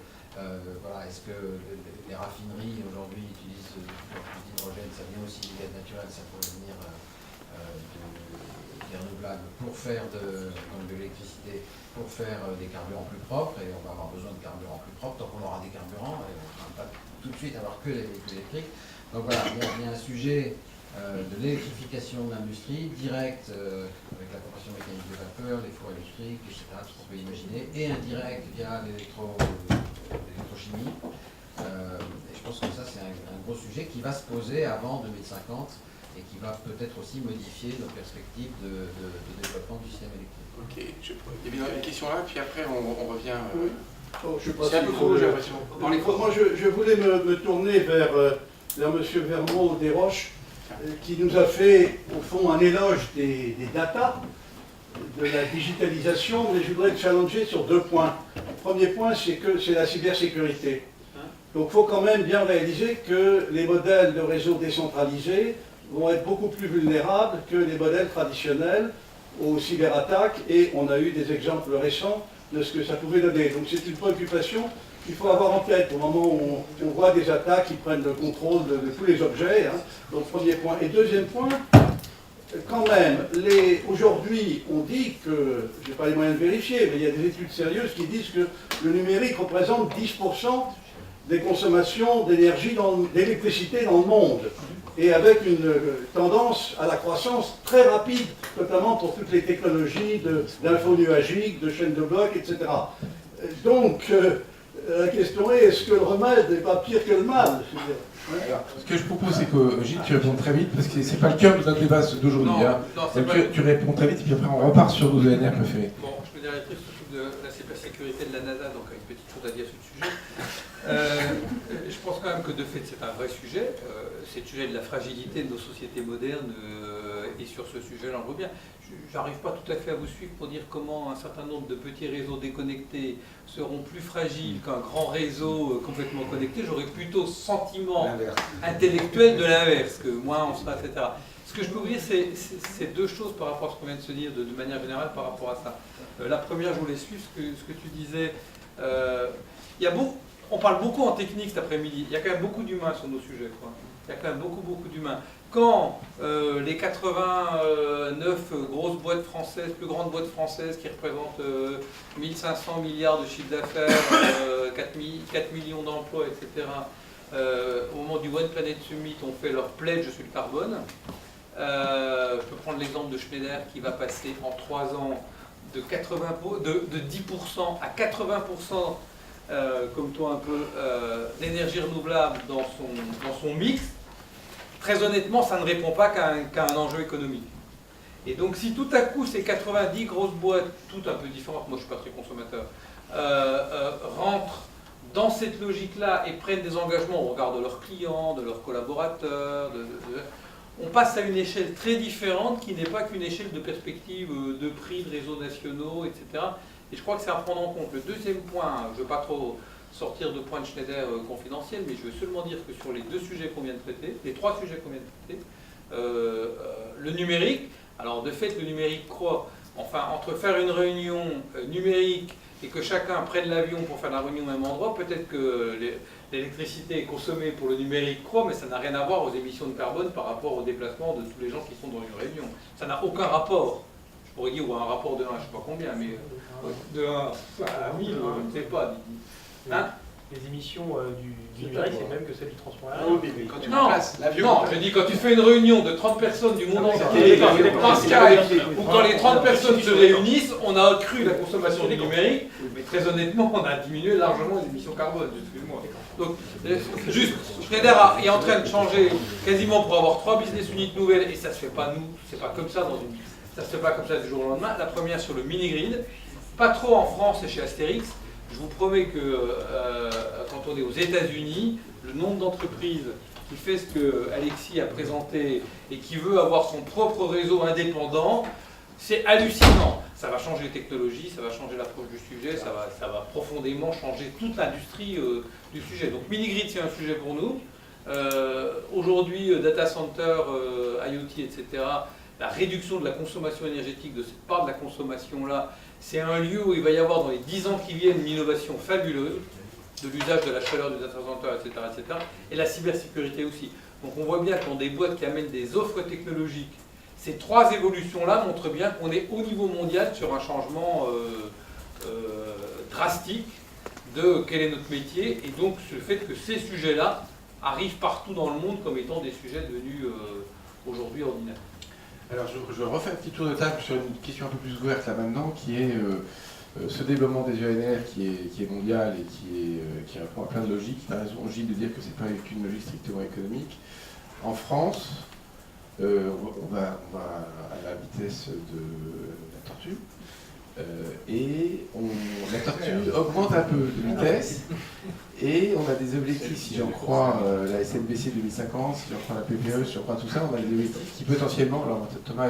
Voilà, est-ce que les raffineries aujourd'hui utilisent plus d'hydrogène? Ça vient aussi du gaz naturel, ça pourrait venir des renouvelables pour faire de l'électricité, pour faire des carburants plus propres, et on va avoir besoin de carburants plus propres tant qu'on aura des carburants, et on ne va pas tout de suite avoir que des véhicules électriques. Donc voilà, il y a un sujet de l'électrification de l'industrie, direct avec la compression mécanique de vapeur, les fours électriques, etc., tout ce qu'on peut imaginer, et indirect via l'électrochimie. Et je pense que ça, c'est un gros sujet qui va se poser avant 2050 et qui va peut-être aussi modifier nos perspectives de développement du système électrique. Ok, il y avait une question là, puis après on revient. Oui. Oh, je sais pas C'est un s'il peu faut- trop, j'ai l'impression. Moi, je voulais me tourner vers M. Vermont Desroches, qui nous a fait, au fond, un éloge des data, de la digitalisation, mais je voudrais le challenger sur deux points. Le premier point, c'est que c'est la cybersécurité. Donc il faut quand même bien réaliser que les modèles de réseau décentralisés vont être beaucoup plus vulnérables que les modèles traditionnels aux cyberattaques, et on a eu des exemples récents de ce que ça pouvait donner. Donc c'est une préoccupation qu'il faut avoir en tête au moment où on voit des attaques qui prennent le contrôle de tous les objets. Hein. Donc premier point. Et deuxième point, quand même, aujourd'hui on dit que, je n'ai pas les moyens de vérifier, mais il y a des études sérieuses qui disent que le numérique représente 10% des consommations d'énergie, d'électricité dans le monde, et avec une tendance à la croissance très rapide, notamment pour toutes les technologies d'info nuagique, de chaînes de blocs, etc. Donc, la question est-ce que le remède n'est pas pire que le mal? Alors, ce que je propose, c'est que Gilles, tu réponds très vite, parce que c'est pas le cœur de notre débat d'aujourd'hui. Non, Hein. non, c'est Donc, pas- tu réponds très vite, et puis après on repart sur nos ENR préférés. Bon, je me dirais surtout de la cybersécurité de la NASA, donc une petite chose à dire sur le sujet. Je pense quand même que de fait c'est un vrai sujet. C'est le sujet de la fragilité de nos sociétés modernes, et sur ce sujet-là on le voit bien. J'arrive pas tout à fait à vous suivre pour dire comment un certain nombre de petits réseaux déconnectés seront plus fragiles qu'un grand réseau complètement connecté. J'aurais plutôt ce sentiment intellectuel de l'inverse, que moins on sera, etc. Ce que je peux vous dire, c'est deux choses par rapport à ce qu'on vient de se dire de manière générale par rapport à ça. La première, je voulais suivre ce que tu disais. On parle beaucoup en technique cet après-midi. Il y a quand même beaucoup d'humains sur nos sujets, quoi. Il y a quand même beaucoup d'humains. Quand les 89 grosses boîtes françaises, plus grandes boîtes françaises qui représentent 1500 milliards de chiffre d'affaires, 4 millions d'emplois, etc., au moment du One Planet Summit, ont fait leur pledge sur le carbone. Je peux prendre l'exemple de Schneider qui va passer en 3 ans de 10% à 80%, comme toi un peu, d'énergie renouvelable dans son mix. Très honnêtement, ça ne répond pas qu'à un enjeu économique. Et donc si tout à coup ces 90 grosses boîtes, toutes un peu différentes, moi je suis pas très consommateur, rentrent dans cette logique-là et prennent des engagements au regard de leurs clients, de leurs collaborateurs, on passe à une échelle très différente qui n'est pas qu'une échelle de perspective de prix de réseaux nationaux, etc., Et je crois que c'est à prendre en compte. Le deuxième point, je ne veux pas trop sortir de points de Schneider confidentiels, mais je veux seulement dire que sur les deux sujets qu'on vient de traiter, les trois sujets qu'on vient de traiter, le numérique, alors de fait le numérique croît, enfin entre faire une réunion numérique et que chacun prenne l'avion pour faire la réunion au même endroit, peut-être que l'électricité consommée pour le numérique croît, mais ça n'a rien à voir aux émissions de carbone par rapport au déplacement de tous les gens qui sont dans une réunion. Ça n'a aucun rapport. Je pourrais dire, ou un rapport de 1 à je ne sais pas combien, mais de 1 à 1000, je ne sais pas. Hein? Les émissions du numérique, c'est même que celles du transport aérien. Quand tu Non, remplaces l'avion. non, je dis quand tu fais une réunion de 30 personnes du monde entier, en Skype, ou quand les 30 personnes se réunissent, on a accru la consommation du numérique, mais très honnêtement, on a diminué largement les émissions carbone, excuse-moi. Donc, juste, Schneider est en train de changer quasiment pour avoir 3 business units nouvelles, et ça se fait pas nous, c'est pas comme ça ça se fait pas comme ça du jour au lendemain. La première sur le mini-grid, pas trop en France et chez Astérix. Je vous promets que quand on est aux États-Unis, le nombre d'entreprises qui fait ce que Alexis a présenté et qui veut avoir son propre réseau indépendant, c'est hallucinant. Ça va changer les technologies, ça va changer l'approche du sujet, ça va profondément changer toute l'industrie du sujet. Donc mini-grid, c'est un sujet pour nous. Aujourd'hui, data center, IoT, etc., la réduction de la consommation énergétique de cette part de la consommation-là, c'est un lieu où il va y avoir dans les 10 ans qui viennent une innovation fabuleuse de l'usage de la chaleur du data center, etc., etc. Et la cybersécurité aussi. Donc on voit bien que dans des boîtes qui amènent des offres technologiques, ces trois évolutions-là montrent bien qu'on est au niveau mondial sur un changement drastique de quel est notre métier, et donc le fait que ces sujets-là arrivent partout dans le monde comme étant des sujets devenus aujourd'hui ordinaires. Alors je refais un petit tour de table sur une question un peu plus ouverte là maintenant, qui est ce développement des ENR qui est mondial et qui répond à plein de logiques. Tu as raison, Gilles, de dire que ce n'est pas qu'une logique strictement économique. En France, on va à la vitesse de la tortue, et la tortue augmente un peu de vitesse, et on a des objectifs, si j'en crois la SNBC 2050, si j'en crois la PPE, si j'en crois tout ça, on a des objectifs qui potentiellement, alors Thomas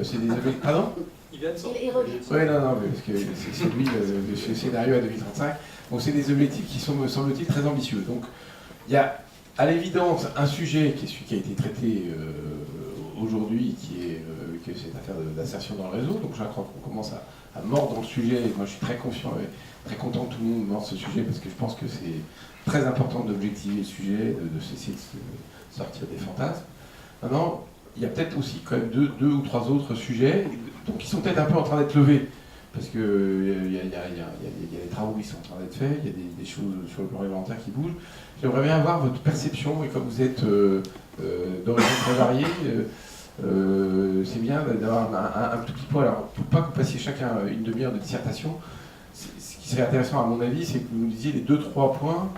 c'est des objectifs, pardon ? Il vient de sortir. Oui, non, parce que c'est lui le scénario à 2035, donc c'est des objectifs qui sont, me semble-t-il, très ambitieux. Donc il y a à l'évidence un sujet qui est celui qui a été traité aujourd'hui, qui est cette affaire d'insertion dans le réseau. Donc je crois qu'on commence à mordre dans le sujet, et moi je suis très confiant et très content que tout le monde morde ce sujet, parce que je pense que c'est très important d'objectiver le sujet, de cesser de sortir des fantasmes. Maintenant, il y a peut-être aussi quand même deux ou trois autres sujets donc, qui sont peut-être un peu en train d'être levés, parce qu'il y a des travaux qui sont en train d'être faits, il y a des choses sur le plan réglementaire qui bougent. J'aimerais bien avoir votre perception, et comme vous êtes d'origine très variée, c'est bien d'avoir un tout petit point. Alors, pour pas que vous passiez chacun une demi-heure de dissertation, ce qui serait intéressant à mon avis, c'est que vous nous disiez les 2-3 points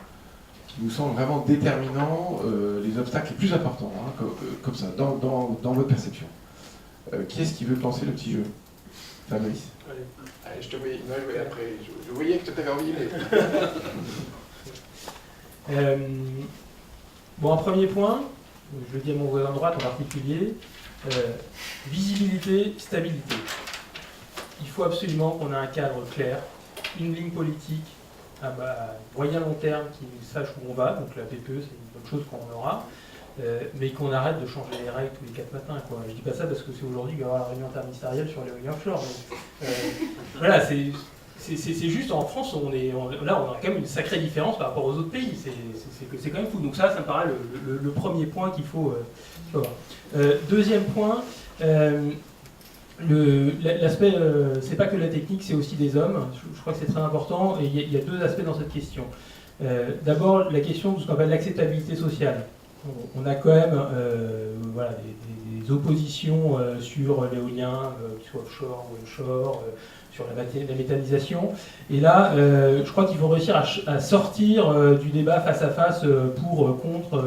qui nous semblent vraiment déterminants, les obstacles les plus importants, hein, comme ça, dans votre perception. Qui est-ce qui veut lancer le petit jeu ? Fabrice. Allez, je te voyais, non, je voyais après. Je voyais que tu avais envie, mais... Bon, un premier point, je le dis à mon voisin de droite en particulier, visibilité, stabilité. Il faut absolument qu'on ait un cadre clair, une ligne politique à moyen long terme qui sache où on va, donc la PPE c'est une bonne chose qu'on aura, mais qu'on arrête de changer les règles tous les 4 matins, quoi. Je dis pas ça parce que c'est aujourd'hui qu'il va y avoir la réunion interministérielle sur l'éolien offshore. Mais, voilà, c'est juste en France, là on a quand même une sacrée différence par rapport aux autres pays, c'est quand même fou. Donc ça me paraît le premier point qu'il faut avoir. Deuxième point, l'aspect, c'est pas que la technique, c'est aussi des hommes. Je crois que c'est très important, et il y a deux aspects dans cette question. D'abord, la question de ce qu'on appelle l'acceptabilité sociale. On a quand même voilà, des oppositions sur l'éolien, qu'il soit offshore ou onshore, sur la méthanisation. Et là, je crois qu'il faut réussir à sortir du débat face à face pour, contre,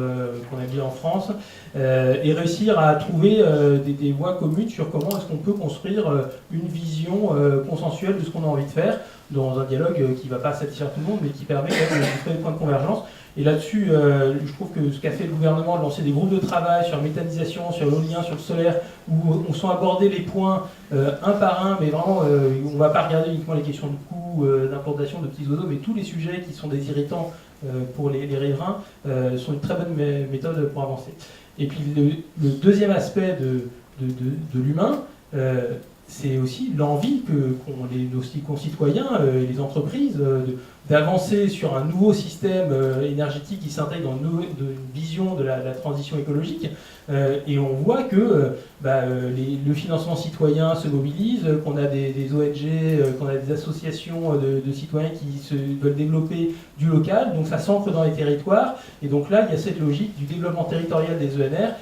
qu'on a dit en France, et réussir à trouver des voies communes sur comment est-ce qu'on peut construire une vision consensuelle de ce qu'on a envie de faire, dans un dialogue qui ne va pas satisfaire tout le monde, mais qui permet quand même de trouver des points de convergence. Et là-dessus, je trouve que ce qu'a fait le gouvernement de lancer des groupes de travail sur la méthanisation, sur l'éolien, sur le solaire, où on sont abordés les points un par un, mais vraiment, on ne va pas regarder uniquement les questions de coût, d'implantation de petits oiseaux, mais tous les sujets qui sont des irritants pour les riverains sont une très bonne méthode pour avancer. Et puis le deuxième aspect de l'humain, c'est aussi l'envie qu'ont nos concitoyens et les entreprises d'avancer sur un nouveau système énergétique qui s'intègre dans une vision de la transition écologique. Et on voit que le financement citoyen se mobilise, qu'on a des ONG, qu'on a des associations de citoyens qui veulent développer du local, donc ça s'ancre dans les territoires. Et donc là, il y a cette logique du développement territorial des ENR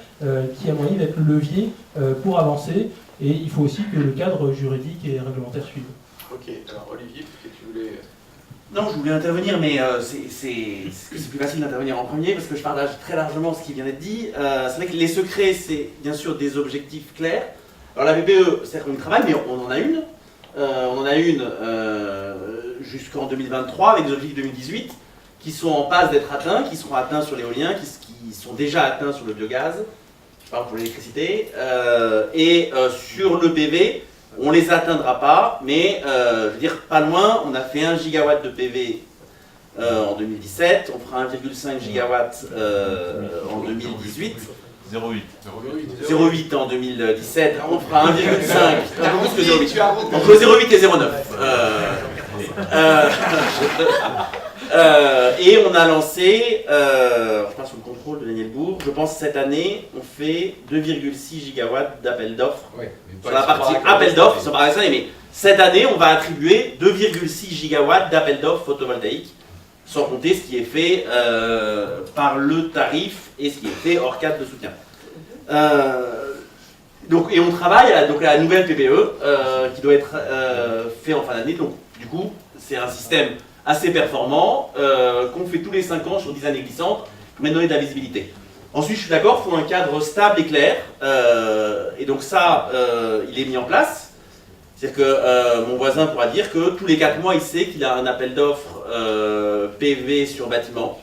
qui a moyen d'être le levier pour avancer. Et il faut aussi que le cadre juridique et réglementaire suive. Ok, alors Olivier, peut-être que tu voulais... Non, je voulais intervenir, mais c'est plus facile d'intervenir en premier parce que je partage très largement ce qui vient d'être dit. C'est vrai que les secrets, c'est bien sûr des objectifs clairs. Alors la PPE, c'est-à-dire qu'on y travaille, mais on en a une. On en a une jusqu'en 2023 avec des objectifs 2018 qui sont en passe d'être atteints, qui seront atteints sur l'éolien, qui sont déjà atteints sur le biogaz. Pour l'électricité, sur le PV, on ne les atteindra pas, mais je veux dire, pas loin, on a fait 1 gigawatt de PV en 2017, on fera 1,5 gigawatt en 2018, 0,8 en 2017, on fera 1,5, entre 0,8 et 0,9. Et on a lancé, je pense sous le contrôle de Daniel Bourg, je pense cette année, on fait 2,6 gigawatts d'appel d'offres. Oui, sur la partie appel d'offres, ils sont pas mais cette année, on va attribuer 2,6 gigawatts d'appel d'offres photovoltaïques, sans compter ce qui est fait par le tarif et ce qui est fait hors cadre de soutien. Et on travaille à la nouvelle PPE qui doit être fait en fin d'année. Donc, du coup, c'est un système assez performant, qu'on fait tous les 5 ans sur 10 années glissantes, pour donner de la visibilité. Ensuite, je suis d'accord, il faut un cadre stable et clair, et donc ça, il est mis en place. C'est-à-dire que mon voisin pourra dire que tous les 4 mois, il sait qu'il a un appel d'offres PV sur bâtiment.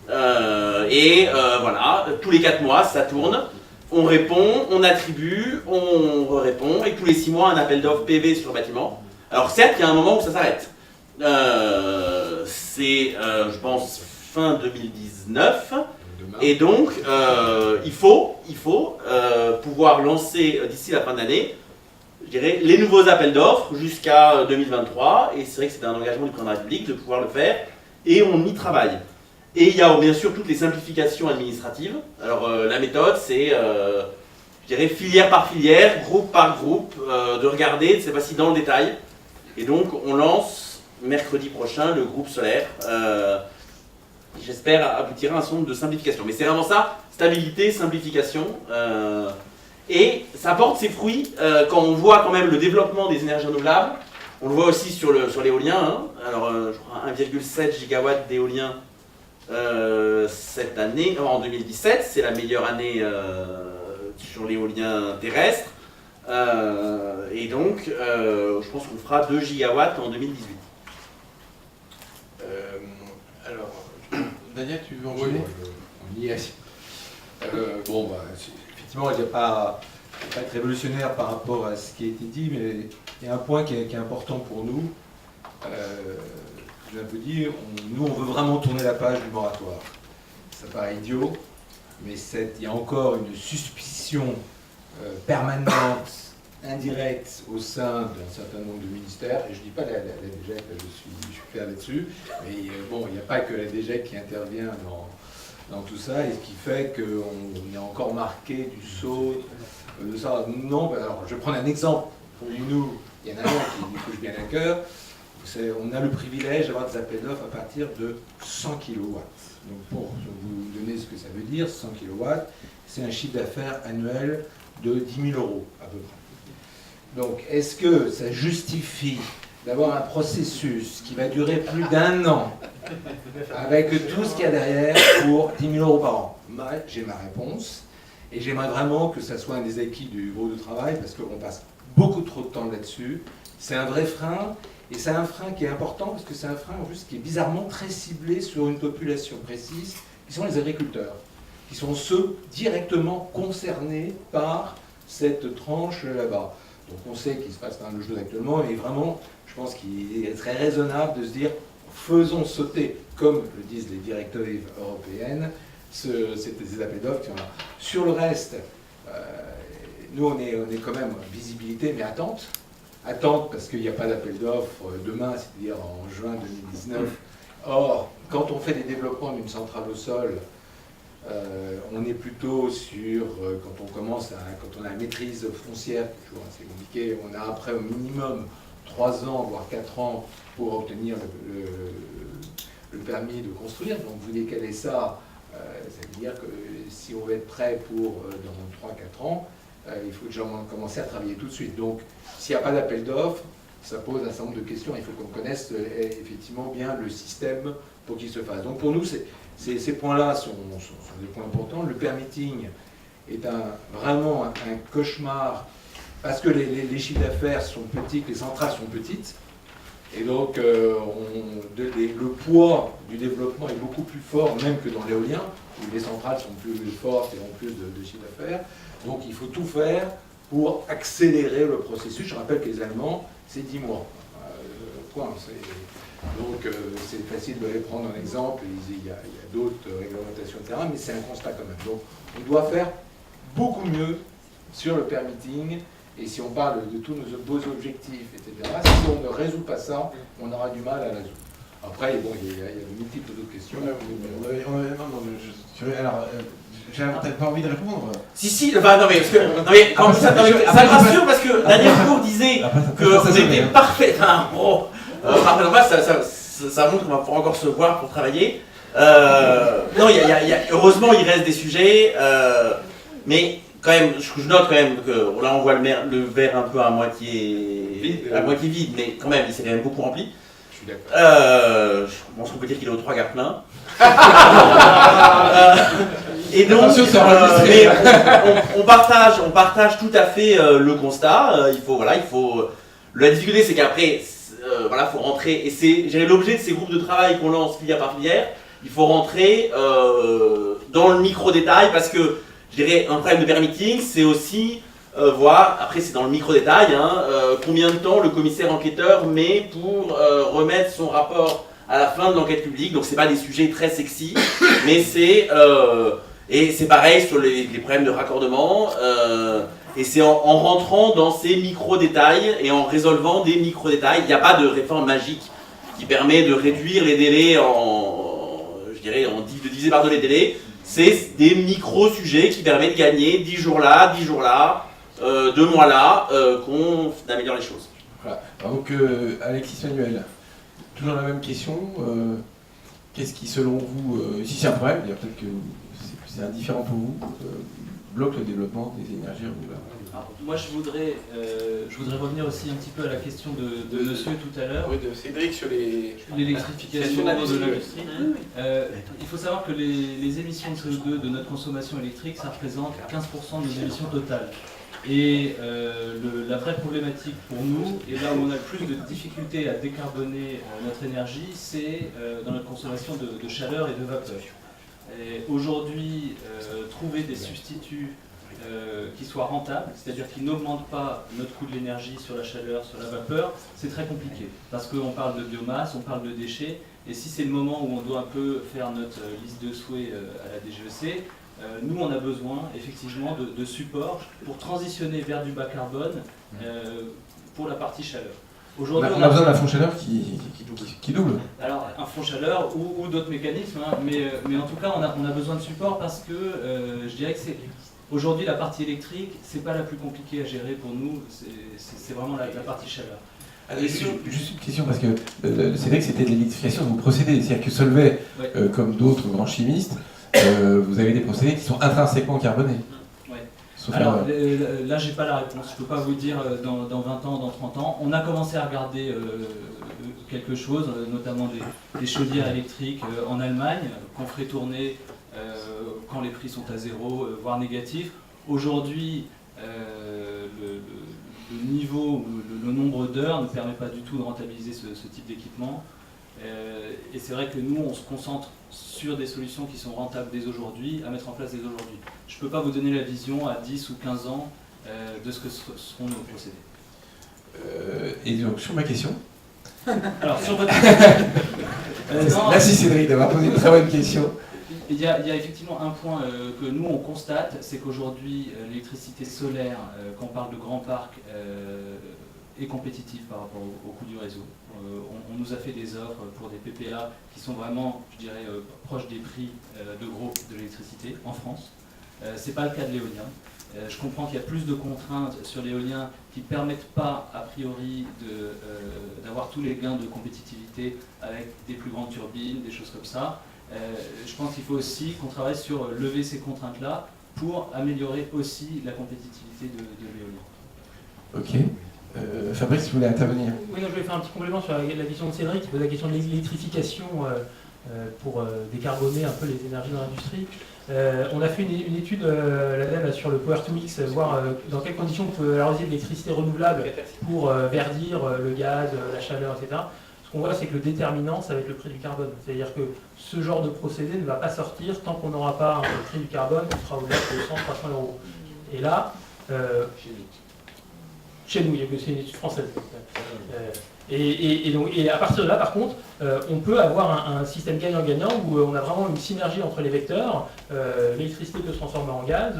Voilà, tous les 4 mois, ça tourne, on répond, on attribue, on répond, et tous les 6 mois, un appel d'offres PV sur bâtiment. Alors certes, il y a un moment où ça s'arrête. C'est, je pense, fin 2019. Et donc, il faut pouvoir lancer d'ici la fin de l'année, je dirais, les nouveaux appels d'offres jusqu'à 2023. Et c'est vrai que c'est un engagement du président de la République de pouvoir le faire. Et on y travaille. Et il y a bien sûr toutes les simplifications administratives. Alors, la méthode, c'est, je dirais, filière par filière, groupe par groupe, de regarder, c'est pas si dans le détail. Et donc, on lance mercredi prochain le groupe solaire. J'espère aboutir à un certain nombre de simplifications. Mais c'est vraiment ça, stabilité, simplification. Et ça porte ses fruits quand on voit quand même le développement des énergies renouvelables. On le voit aussi sur l'éolien. Hein. Alors, je crois 1,7 gigawatts d'éolien cette année, en 2017. C'est la meilleure année sur l'éolien terrestre. Et donc, je pense qu'on fera 2 gigawatts en 2018. Alors, Daniel, tu veux envoyer? On y est. Effectivement, il n'y a pas être révolutionnaire par rapport à ce qui a été dit, mais il y a un point qui est important pour nous. Je viens de vous dire, nous, on veut vraiment tourner la page du moratoire. Ça paraît idiot, mais il y a encore une suspicion permanente, indirecte au sein d'un certain nombre de ministères, et je ne dis pas la DGEC, je suis clair là-dessus, mais il n'y a pas que la DGEC qui intervient dans tout ça, et ce qui fait qu'on est encore marqué du saut de ça. Non, alors je vais prendre un exemple. Pour nous, il y en a un qui nous touche bien à cœur. On a le privilège d'avoir des appels d'offres à partir de 100 kW. Donc pour vous donner ce que ça veut dire, 100 kW, c'est un chiffre d'affaires annuel de 10 000 € à peu près. Donc, est-ce que ça justifie d'avoir un processus qui va durer plus d'1 an, avec tout ce qu'il y a derrière, pour 10 000 € par an? J'ai ma réponse, et j'aimerais vraiment que ça soit un des acquis du groupe de travail, parce qu'on passe beaucoup trop de temps là-dessus. C'est un vrai frein, Et c'est un frein qui est important parce que c'est un frein en plus qui est bizarrement très ciblé sur une population précise, qui sont les agriculteurs, qui sont ceux directement concernés par cette tranche là-bas. Donc on sait qu'il se passe pas mal de choses actuellement, et vraiment, je pense qu'il est très raisonnable de se dire, faisons sauter, comme le disent les directives européennes, ces appels d'offres. Sur le reste, nous on est quand même visibilité, mais attente. Attente parce qu'il n'y a pas d'appel d'offres demain, c'est-à-dire en juin 2019. Or, quand on fait des développements d'une centrale au sol, on est plutôt sur, quand on a la maîtrise foncière, qui est toujours assez compliqué, on a après au minimum 3 ans, voire 4 ans pour obtenir le permis de construire. Donc vous décalez ça, ça veut dire que si on veut être prêt pour dans 3-4 ans, il faut déjà commencer à travailler tout de suite. Donc s'il n'y a pas d'appel d'offres, ça pose un certain nombre de questions. Il faut qu'on connaisse effectivement bien le système pour qu'il se fasse. Donc pour nous, ces points-là sont des points importants. Le permitting est vraiment un cauchemar parce que les chiffres d'affaires sont petits, que les centrales sont petites. Et donc le poids du développement est beaucoup plus fort même que dans l'éolien, où les centrales sont plus fortes et ont plus de chiffre d'affaires. Donc il faut tout faire pour accélérer le processus. Je rappelle que les Allemands, c'est 10 mois. Donc c'est facile de les prendre en exemple, il y a d'autres réglementations, etc. Mais c'est un constat quand même. Donc on doit faire beaucoup mieux sur le permitting. Et si on parle de tous nos beaux objectifs, etc., si on ne résout pas ça, on aura du mal à résoudre. Après, bon, il y a de multiples autres questions. J'avais peut-être pas envie de répondre. Si, enfin, non mais, ça me rassure parce que Daniel Cour disait que c'était parfait. Ça montre qu'on va pouvoir encore se voir pour travailler. Non, heureusement, il reste des sujets, mais quand même, je note quand même que là on voit le verre un peu à moitié vide, mais quand même, il s'est quand même beaucoup rempli. Je suis d'accord. Je pense qu'on peut dire qu'il est aux 3/4 plein. Et donc, on partage tout à fait le constat. La difficulté, c'est qu'après, faut rentrer, et c'est l'objet de ces groupes de travail qu'on lance filière par filière. Il faut rentrer dans le micro-détail parce que, je dirais, un problème de permitting, c'est aussi voir, après c'est dans le micro-détail, combien de temps le commissaire enquêteur met pour remettre son rapport à la fin de l'enquête publique. Donc c'est pas des sujets très sexy, mais et c'est pareil sur les problèmes de raccordement, et c'est en rentrant dans ces micro-détails et en résolvant des micro-détails. Il n'y a pas de réforme magique qui permet de réduire les délais de diviser par 2 les délais. C'est des micro-sujets qui permettent de gagner 10 jours là, 2 mois là, qu'on améliore les choses. Voilà. Donc Alexis Manuel, toujours la même question. Qu'est-ce qui, selon vous, si c'est un problème, peut-être que c'est indifférent pour vous, bloque le développement des énergies renouvelables? Alors, moi, je voudrais revenir aussi un petit peu à la question de monsieur tout à l'heure. Oui, de Cédric sur l'électrification de l'industrie. Il faut savoir que les émissions de CO2 de notre consommation électrique, ça représente 15% de nos émissions totales. Et la vraie problématique pour nous, et là où on a le plus de difficultés à décarboner notre énergie, c'est dans notre consommation de chaleur et de vapeur. Aujourd'hui, trouver des substituts qui soient rentables, c'est-à-dire qui n'augmentent pas notre coût de l'énergie sur la chaleur, sur la vapeur, c'est très compliqué. Parce qu'on parle de biomasse, on parle de déchets, et si c'est le moment où on doit un peu faire notre liste de souhaits à la DGEC, nous on a besoin effectivement de support pour transitionner vers du bas carbone pour la partie chaleur. Aujourd'hui, on a besoin d'un fonds chaleur qui double. Alors un fonds chaleur ou d'autres mécanismes, mais en tout cas on a besoin de support parce que je dirais que aujourd'hui la partie électrique, c'est pas la plus compliquée à gérer pour nous, c'est vraiment la partie chaleur. Juste une question, parce que c'est vrai que c'était de l'électrification de vos procédés, c'est-à-dire que Solvay, comme d'autres grands chimistes, vous avez des procédés qui sont intrinsèquement carbonés. Alors là, j'ai pas la réponse. Je peux pas vous dire dans 20 ans, dans 30 ans. On a commencé à regarder quelque chose, notamment des chaudières électriques en Allemagne, qu'on ferait tourner quand les prix sont à 0, voire négatifs. Aujourd'hui, niveau, le nombre d'heures ne permet pas du tout de rentabiliser ce type d'équipement. Et c'est vrai que nous, on se concentre sur des solutions qui sont rentables dès aujourd'hui, à mettre en place dès aujourd'hui. Je ne peux pas vous donner la vision à 10 ou 15 ans de ce que seront nos procédés. Et donc, sur ma question. Alors, sur votre Merci Cédric d'avoir posé une très bonne question. Il y a effectivement un point que nous on constate, c'est qu'aujourd'hui l'électricité solaire, quand on parle de grands parcs, est compétitive par rapport au coût du réseau. On nous a fait des offres pour des PPA qui sont vraiment, je dirais, proches des prix de gros de l'électricité en France. Ce n'est pas le cas de l'éolien. Je comprends qu'il y a plus de contraintes sur l'éolien qui ne permettent pas, a priori, d'avoir tous les gains de compétitivité avec des plus grandes turbines, des choses comme ça. Je pense qu'il faut aussi qu'on travaille sur lever ces contraintes-là pour améliorer aussi la compétitivité de l'éolien. Ok. Fabrice, vous voulez intervenir? Oui, non, je vais faire un petit complément sur la vision de Cédric qui pose la question de l'électrification pour décarboner un peu les énergies dans l'industrie. On a fait une étude là sur le Power to Mix, voir dans quelles conditions on peut valoriser de l'électricité renouvelable pour verdir le gaz, la chaleur, etc. Ce qu'on voit, c'est que le déterminant, ça va être le prix du carbone. C'est-à-dire que ce genre de procédé ne va pas sortir tant qu'on n'aura pas un prix du carbone qui sera au-delà de 200-300 euros. Et là, chez nous, c'est une étude française. Et à partir de là, par contre, on peut avoir un système gagnant-gagnant où on a vraiment une synergie entre les vecteurs. L'électricité peut se transformer en gaz,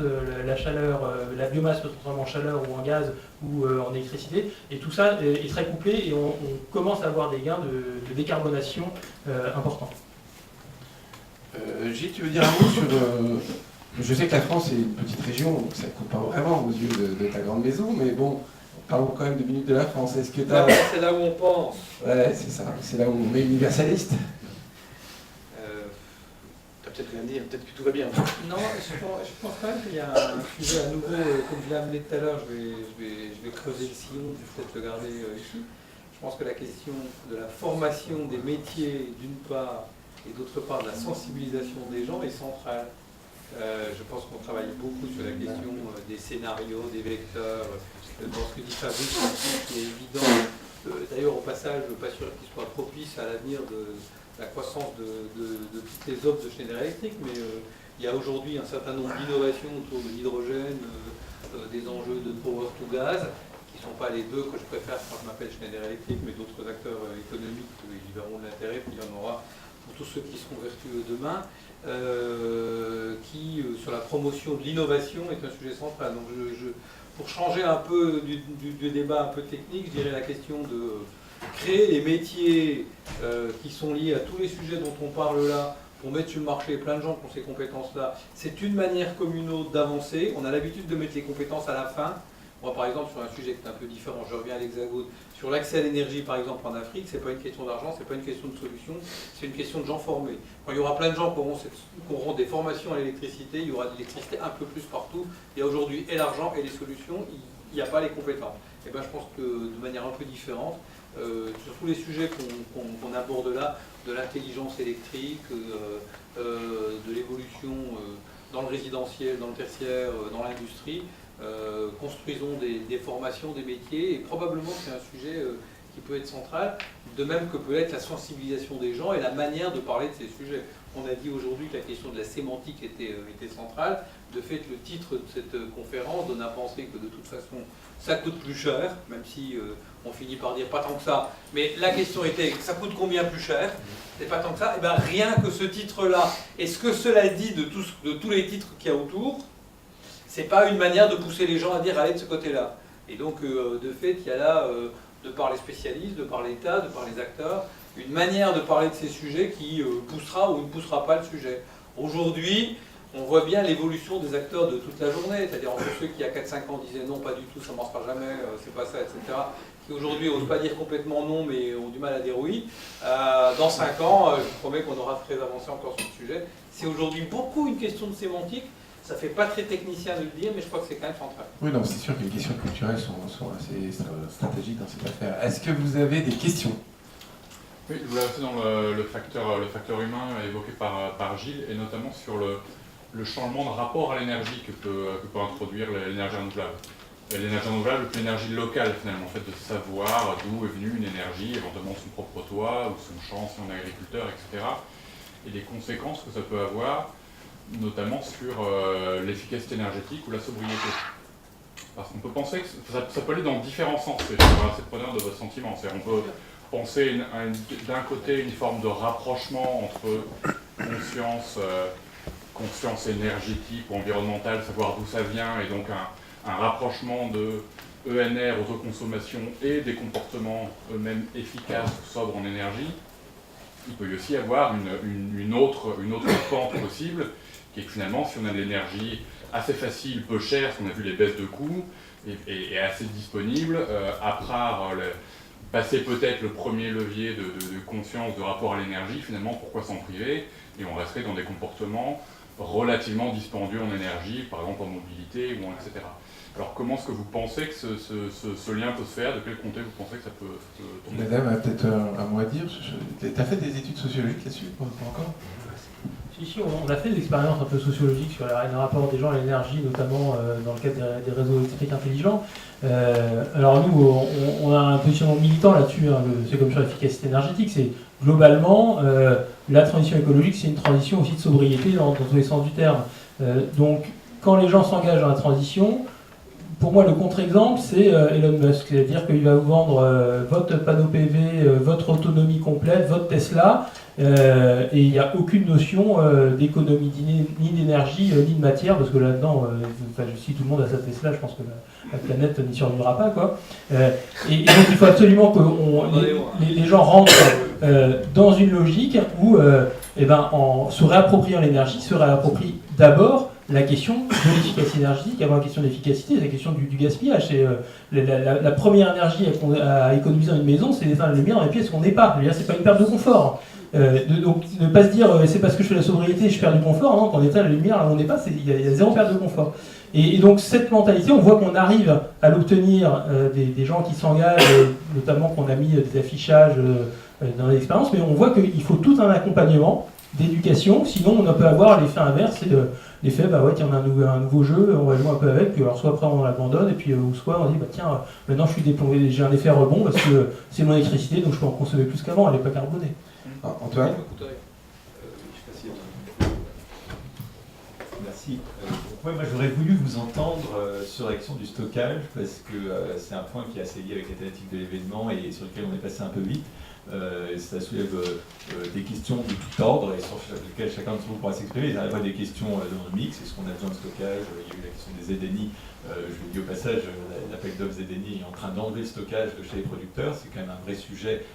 la chaleur, la biomasse peut se transformer en chaleur ou en gaz ou en électricité. Et tout ça est très couplé et on commence à avoir des gains de décarbonation importants. Gilles, tu veux dire un mot sur... je sais que la France est une petite région, donc ça ne compte pas vraiment aux yeux de ta grande maison, mais bon... Parlons quand même 2 minutes de la France. Est-ce que t'as... C'est là où on pense. Ouais, c'est ça. C'est là où on est universaliste. T'as peut-être rien à dire, peut-être que tout va bien. Non, je pense quand même qu'il y a un sujet à nouveau, comme je l'ai amené tout à l'heure, je vais creuser le sillon, je vais peut-être le garder ici. Je pense que la question de la formation des métiers, d'une part, et d'autre part de la sensibilisation des gens est centrale. Je pense qu'on travaille beaucoup sur la question des scénarios, des vecteurs. Dans ce que dit Fabrice, qui est évident. D'ailleurs, au passage, je ne suis pas sûr qu'il soit propice à l'avenir de la croissance de toutes les offres de Schneider Electric, mais il y a aujourd'hui un certain nombre d'innovations autour de l'hydrogène, des enjeux de power to gas, qui ne sont pas les deux que je préfère quand je m'appelle Schneider Electric, mais d'autres acteurs économiques qui verront de l'intérêt, puis il y en aura pour tous ceux qui seront vertueux demain, qui, sur la promotion de l'innovation, est un sujet central. Donc pour changer un peu du débat un peu technique, je dirais la question de créer les métiers qui sont liés à tous les sujets dont on parle là, pour mettre sur le marché plein de gens qui ont ces compétences-là. C'est une manière comme une autre d'avancer. On a l'habitude de mettre les compétences à la fin. Moi, par exemple, sur un sujet qui est un peu différent, je reviens à l'Hexagone, sur l'accès à l'énergie, par exemple, en Afrique, c'est pas une question d'argent, c'est pas une question de solution, c'est une question de gens formés. Quand il y aura plein de gens qui auront des formations à l'électricité, il y aura de l'électricité un peu plus partout. Il y a aujourd'hui et l'argent et les solutions, il n'y a pas les compétences. Et ben, je pense que de manière un peu différente, sur tous les sujets qu'on aborde là, de l'intelligence électrique, de l'évolution dans le résidentiel, dans le tertiaire, dans l'industrie, construisons des formations, des métiers, et probablement c'est un sujet qui peut être central, de même que peut être la sensibilisation des gens et la manière de parler de ces sujets. On a dit aujourd'hui que la question de la sémantique était centrale. De fait, le titre de cette conférence donne à penser que de toute façon, ça coûte plus cher, même si on finit par dire pas tant que ça. Mais la question était, ça coûte combien plus cher? C'est pas tant que ça. Et bien rien que ce titre-là, et ce que cela dit de tous les titres qu'il y a autour, c'est pas une manière de pousser les gens à dire allez de ce côté-là. Et donc, de fait, il y a là, de par les spécialistes, de par l'État, de par les acteurs, une manière de parler de ces sujets qui poussera ou ne poussera pas le sujet. Aujourd'hui, on voit bien l'évolution des acteurs de toute la journée, c'est-à-dire entre ceux qui, il y a 4-5 ans, disaient non, pas du tout, ça ne marchera jamais, c'est pas ça, etc., qui aujourd'hui n'osent pas dire complètement non, mais ont du mal à dire oui. Dans 5 ans, je vous promets qu'on aura très avancé encore sur le sujet. C'est aujourd'hui beaucoup une question de sémantique. Ça fait pas très technicien de le dire, mais je crois que c'est quand même central. Oui, non, c'est sûr que les questions culturelles sont assez stratégiques dans cette affaire. Est-ce que vous avez des questions? Oui, je voulais rester dans le facteur humain évoqué par Gilles, et notamment sur le changement de rapport à l'énergie que peut introduire l'énergie renouvelable. l'énergie renouvelable, que l'énergie locale finalement, en fait, de savoir d'où est venue une énergie, éventuellement son propre toit ou son champ si on est agriculteur, etc. Et les conséquences que ça peut avoir, notamment sur l'efficacité énergétique ou la sobriété. Parce qu'on peut penser que ça peut aller dans différents sens, et je suis assez preneur de votre sentiment. On peut penser d'un côté une forme de rapprochement entre conscience énergétique ou environnementale, savoir d'où ça vient, et donc un rapprochement de ENR, autoconsommation, et des comportements eux-mêmes efficaces, sobres en énergie. Il peut y aussi avoir une autre pente possible, qui est que finalement, si on a de l'énergie assez facile, peu chère, si on a vu les baisses de coûts, et assez disponible, à part passer peut-être le premier levier de conscience, de rapport à l'énergie, finalement, pourquoi s'en priver? Et on resterait dans des comportements relativement dispendieux en énergie, par exemple en mobilité, ou etc. Alors comment est-ce que vous pensez que ce lien peut se faire? De quel côté vous pensez que ça peut tomber? Madame a peut-être un mot à dire. Tu as fait des études sociologiques là-dessus? Pas encore? Si, on a fait des expériences un peu sociologiques sur le rapport des gens à l'énergie, notamment dans le cadre des réseaux électriques intelligents. Alors nous, on a un positionnement militant là-dessus, hein, c'est comme sur l'efficacité énergétique, c'est globalement, la transition écologique, c'est une transition aussi de sobriété dans tous les sens du terme. Donc, quand les gens s'engagent dans la transition, pour moi, le contre-exemple, c'est Elon Musk, c'est-à-dire qu'il va vous vendre votre panneau PV, votre autonomie complète, votre Tesla, et il n'y a aucune notion d'économie ni d'énergie ni de matière, parce que là-dedans, si tout le monde a sa Tesla, je pense que la planète n'y survivra pas, quoi. Et donc il faut absolument que les gens rentrent dans une logique où, en se réappropriant l'énergie, se réapproprient d'abord la question de l'efficacité énergétique. Avant la question de l'efficacité, c'est la question du gaspillage. C'est la première énergie à économiser dans une maison, c'est d'éteindre la lumière dans les pièces où on n'est pas. C'est pas une perte de confort. Donc ne pas se dire c'est parce que je fais la sobriété et je perds du confort. Non, quand on éteint la lumière là où on n'est pas, il y a zéro perte de confort. Et donc cette mentalité, on voit qu'on arrive à l'obtenir des gens qui s'engagent, notamment qu'on a mis des affichages dans l'expérience, mais on voit qu'il faut tout un accompagnement d'éducation, sinon on peut avoir l'effet inverse, c'est l'effet, tiens, on a un nouveau jeu, on va jouer un peu avec, puis alors soit après on l'abandonne, et puis ou soit on dit, tiens, maintenant je suis déplongé, j'ai un effet rebond parce que c'est mon électricité, donc je peux en consommer plus qu'avant, elle n'est pas carbonée. Antoine? Merci. Moi j'aurais voulu vous entendre sur la question du stockage, parce que c'est un point qui est assez lié avec la thématique de l'événement et sur lequel on est passé un peu vite. Ça soulève des questions de tout ordre et sur lesquelles chacun de vous pourra s'exprimer. Il y a à la fois des questions dans le mix, est-ce qu'on a besoin de stockage? Il y a eu la question des ZNI. Je vous dis au passage, l'appel d'offres ZNI est en train d'enlever le stockage de chez les producteurs, c'est quand même un vrai sujet,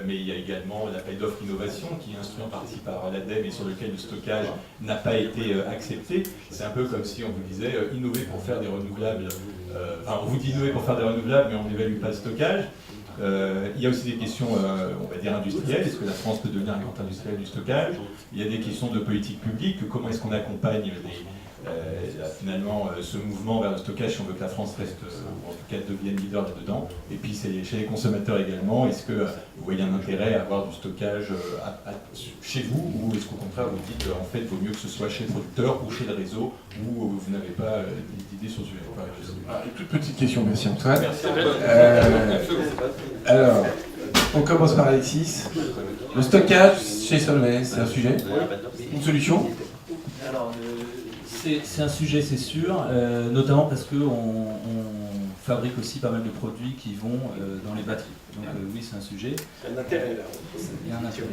mais il y a également l'appel d'offres innovation qui est instruit en partie par l'ADEME et sur lequel le stockage n'a pas été accepté. C'est un peu comme si on vous disait innover pour faire des renouvelables. On vous dit innover pour faire des renouvelables, mais on n'évalue pas le stockage. Il y a aussi des questions, on va dire, industrielles. Est-ce que la France peut devenir un grand industriel du stockage? Il y a des questions de politique publique. Comment est-ce qu'on accompagne finalement ce mouvement vers le stockage si on veut que la France reste, ou en tout cas devienne leader là-dedans? Et puis c'est chez les consommateurs également. Est-ce que vous voyez un intérêt à avoir du stockage chez vous, ou est-ce qu'au contraire vous dites en fait il vaut mieux que ce soit chez le producteur ou chez le réseau, ou vous n'avez pas d'idée sur ce sujet? Une toute petite question, merci Antoine. Merci. Alors, on commence par Alexis. Le stockage chez Solvay, c'est un sujet? Une solution? Alors, c'est un sujet, c'est sûr, notamment parce qu'on fabrique aussi pas mal de produits qui vont dans les batteries. Donc oui, c'est un sujet. Il y a un intérêt là. Il y a un intérêt.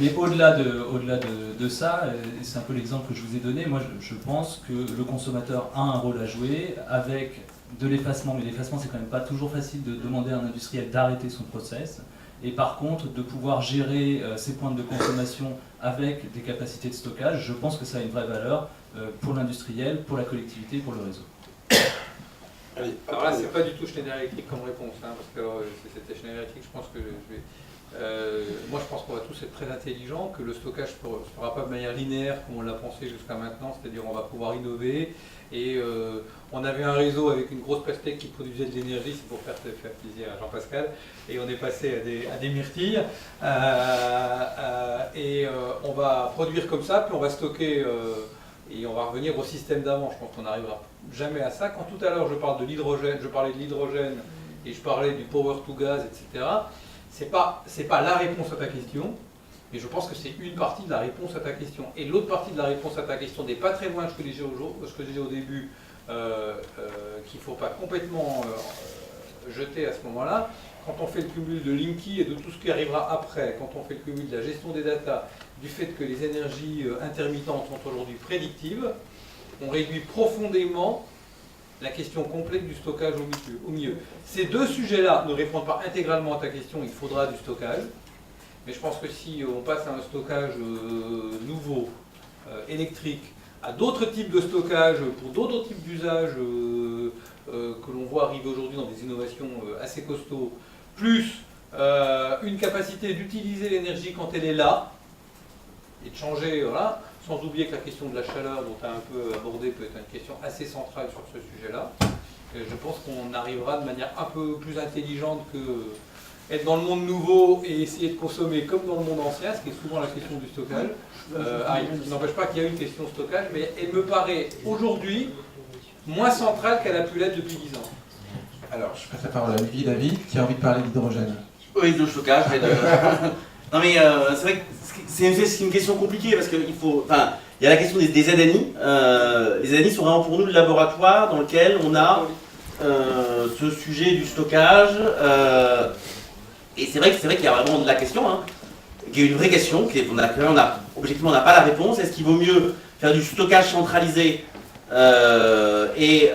Mais au-delà de ça, c'est un peu l'exemple que je vous ai donné, moi je pense que le consommateur a un rôle à jouer avec de l'effacement, mais l'effacement c'est quand même pas toujours facile de demander à un industriel d'arrêter son process. Et par contre, de pouvoir gérer ces points de consommation avec des capacités de stockage, je pense que ça a une vraie valeur pour l'industriel, pour la collectivité, pour le réseau. Allez, alors là, c'est pas du tout Schneider Electric comme réponse, hein, parce que si c'était Schneider Electric, je pense que moi, je pense qu'on va tous être très intelligents, que le stockage ne se fera pas de manière linéaire comme on l'a pensé jusqu'à maintenant, c'est-à-dire on va pouvoir innover. Et on avait un réseau avec une grosse pastèque qui produisait de l'énergie, c'est pour faire plaisir à Jean-Pascal, et on est passé à des myrtilles. Et on va produire comme ça, puis on va stocker et on va revenir au système d'avant. Je pense qu'on n'arrivera jamais à ça. Quand tout à l'heure je parlais de l'hydrogène et je parlais du power to gas, etc., c'est pas la réponse à ta question, mais je pense que c'est une partie de la réponse à ta question. Et l'autre partie de la réponse à ta question n'est pas très loin de ce que je disais au début, qu'il ne faut pas complètement jeter à ce moment-là. Quand on fait le cumul de Linky et de tout ce qui arrivera après, quand on fait le cumul de la gestion des datas, du fait que les énergies intermittentes sont aujourd'hui prédictives, on réduit profondément la question complète du stockage au milieu. Ces deux sujets-là ne répondent pas intégralement à ta question, il faudra du stockage. Mais je pense que si on passe à un stockage nouveau, électrique, à d'autres types de stockage, pour d'autres types d'usages que l'on voit arriver aujourd'hui dans des innovations assez costauds, plus une capacité d'utiliser l'énergie quand elle est là, et de changer, voilà, sans oublier que la question de la chaleur, dont tu as un peu abordé, peut être une question assez centrale sur ce sujet-là. Je pense qu'on arrivera de manière un peu plus intelligente que être dans le monde nouveau et essayer de consommer comme dans le monde ancien, ce qui est souvent la question du stockage. Il n'empêche pas qu'il y a une question de stockage, mais elle me paraît aujourd'hui moins centrale qu'elle a pu l'être depuis 10 ans. Alors, je passe la parole à Olivier David, qui a envie de parler d'hydrogène. Oui, de stockage. Non mais c'est vrai que c'est une question compliquée parce qu'il faut... Enfin, il y a la question des ZNI. Les ZNI sont vraiment pour nous le laboratoire dans lequel on a ce sujet du stockage. Et c'est vrai qu'il y a vraiment de la question, hein, qui est une vraie question, objectivement on n'a pas la réponse. Est-ce qu'il vaut mieux faire du stockage centralisé et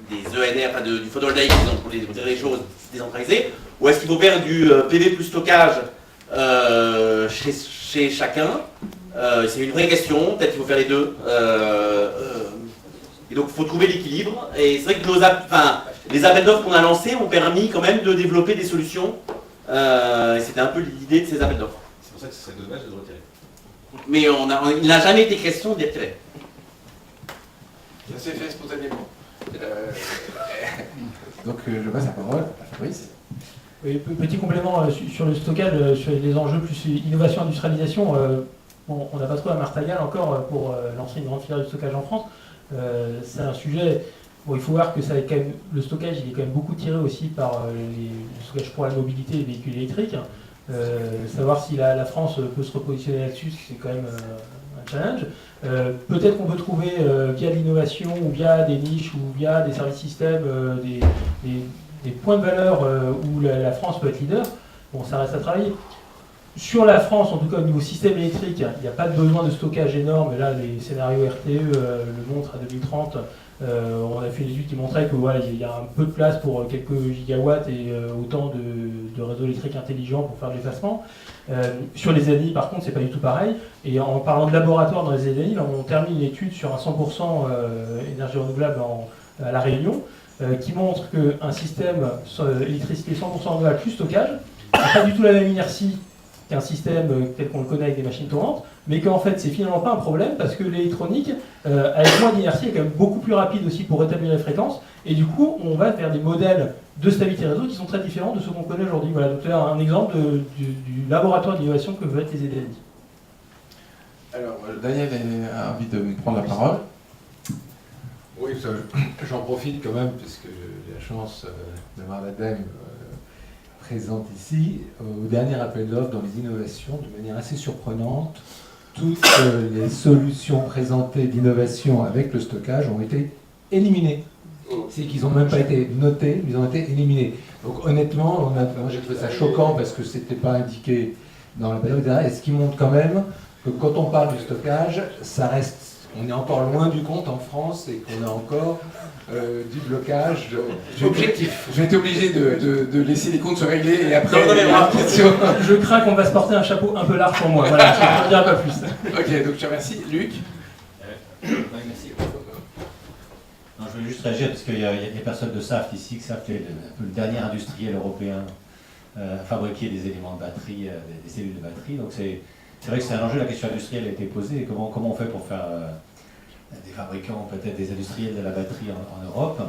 des ENR, enfin du photovoltaïque, pour dire les choses décentralisées, ou est-ce qu'il faut faire du PV plus stockage chez chacun? C'est une vraie question, peut-être qu'il faut faire les deux. Et donc il faut trouver l'équilibre. Et c'est vrai que les appels d'offres qu'on a lancés ont permis quand même de développer des solutions. Et c'était un peu l'idée de ces appels d'offres. C'est pour ça que ce serait dommage de le retirer. Mais il n'a jamais été question d'y retirer. Ça s'est fait spontanément. Donc je passe la parole à Fabrice. Oui, petit complément sur le stockage, sur les enjeux plus innovation, industrialisation. On n'a pas trop à Martagal encore pour lancer une grande filière de stockage en France. C'est un sujet. Bon, il faut voir que le stockage il est quand même beaucoup tiré aussi par le stockage pour la mobilité des véhicules électriques. Savoir si la France peut se repositionner là-dessus, c'est quand même un challenge. Peut-être qu'on peut trouver via l'innovation ou via des niches ou via des services systèmes des points de valeur où la France peut être leader. Bon, ça reste à travailler. Sur la France, en tout cas au niveau système électrique, il n'y a pas de besoin de stockage énorme. Là, les scénarios RTE le montrent à 2030. On a fait une étude qui montrait que voilà, il y a un peu de place pour quelques gigawatts et autant de réseaux électriques intelligents pour faire de l'effacement. Sur les ZNI, par contre, c'est pas du tout pareil. Et en parlant de laboratoire dans les ZNI, là, on termine une étude sur un 100% énergie renouvelable à La Réunion, qui montre qu'un système électricité 100% renouvelable plus stockage n'a pas du tout la même inertie qu'un système tel qu'on le connaît avec des machines tournantes, mais qu'en fait c'est finalement pas un problème parce que l'électronique, avec moins d'inertie, est quand même beaucoup plus rapide aussi pour rétablir les fréquences, et du coup on va vers des modèles de stabilité réseau qui sont très différents de ceux qu'on connaît aujourd'hui. Voilà, donc là un exemple du laboratoire d'innovation que veulent être les ZNI. Alors Daniel a envie de prendre la parole. Oui, j'en profite quand même, puisque j'ai la chance d'avoir l'ADEME présente ici. Au dernier appel d'offres dans les innovations, de manière assez surprenante, toutes les solutions présentées d'innovation avec le stockage ont été éliminées. C'est qu'ils n'ont même pas été notés, ils ont été éliminés. Donc honnêtement, moi j'ai trouvé ça choquant parce que ce n'était pas indiqué dans l'appel d'offres, et ce qui montre quand même que quand on parle du stockage, ça reste... On est encore loin du compte en France et qu'on a encore du blocage objectif. J'ai été obligé de laisser les comptes se régler et après... Je crains qu'on va se porter un chapeau un peu large pour moi. Voilà, je ne dirai pas plus. Ok, donc je te remercie. Luc. Oui, merci. Non, je voulais juste réagir parce qu'il y a personne de Saft ici, que Saft est un peu le dernier industriel européen à fabriquer des éléments de batterie, des cellules de batterie. Donc c'est vrai que c'est un enjeu, la question industrielle a été posée. Comment on fait pour faire des fabricants, peut-être des industriels de la batterie en Europe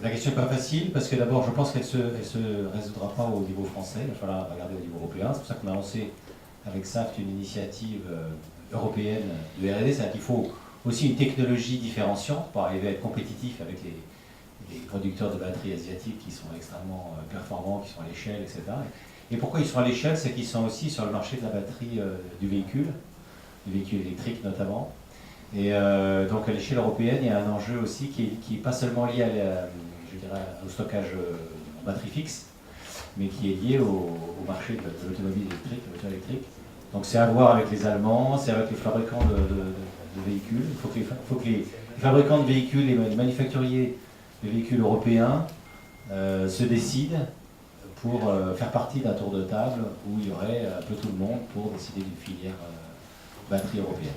La question n'est pas facile parce que d'abord, je pense qu'elle se résoudra pas au niveau français. Il va falloir regarder au niveau européen. C'est pour ça qu'on a lancé avec SAFT une initiative européenne de R&D. C'est-à-dire qu'il faut aussi une technologie différenciante pour arriver à être compétitif avec les producteurs de batteries asiatiques qui sont extrêmement performants, qui sont à l'échelle, etc. Et pourquoi ils sont à l'échelle? C'est qu'ils sont aussi sur le marché de la batterie du véhicule électrique notamment. Et donc à l'échelle européenne, il y a un enjeu aussi qui n'est pas seulement lié au stockage en batterie fixe, mais qui est lié au marché de l'automobile électrique, de la voiture électrique. Donc c'est à voir avec les Allemands, c'est avec les fabricants de véhicules. Il faut que les fabricants de véhicules, les manufacturiers de véhicules européens se décident pour faire partie d'un tour de table où il y aurait un peu tout le monde pour décider d'une filière batterie européenne.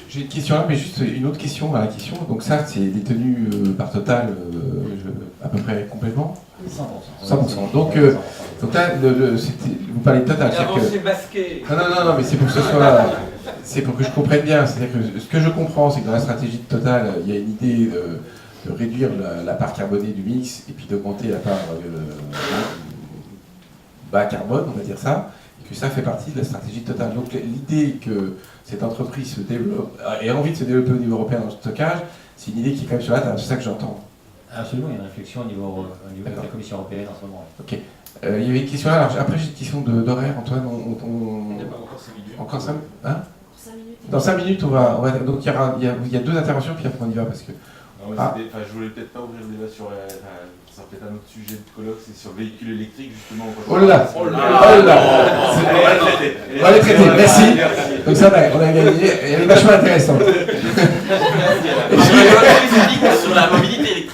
J'ai une question là, mais juste une autre question à la question. Donc ça, c'est détenu par Total à peu près complètement 100%. Donc là, vous parlez de Total. C'est masqué. Non, mais c'est pour que c'est pour que je comprenne bien. C'est-à-dire que ce que je comprends, c'est que dans la stratégie de Total, il y a une idée de réduire la part carbonée du mix et puis d'augmenter la part bas carbone, on va dire ça. Que ça fait partie de la stratégie totale. Donc l'idée que cette entreprise se développe, ait envie de se développer au niveau européen dans le stockage, c'est une idée qui est quand même sur la table, c'est ça que j'entends. Absolument, il y a une réflexion au niveau de la Commission européenne en ce moment. Ok. Il y avait une question là, alors après j'ai une question d'horaire, Antoine. Il n'y a pas encore 5 minutes. Encore 5 minutes, hein? Dans 5 minutes, on va donc il y a 2 interventions, puis après on y va parce que... Je voulais peut-être pas ouvrir le débat sur... ça peut-être un autre sujet de colloque, c'est sur véhicules électriques justement. Oh là là. On va les traiter, merci. Donc ça, on a gagné, elle est vachement intéressante. Sur la mobilité électrique.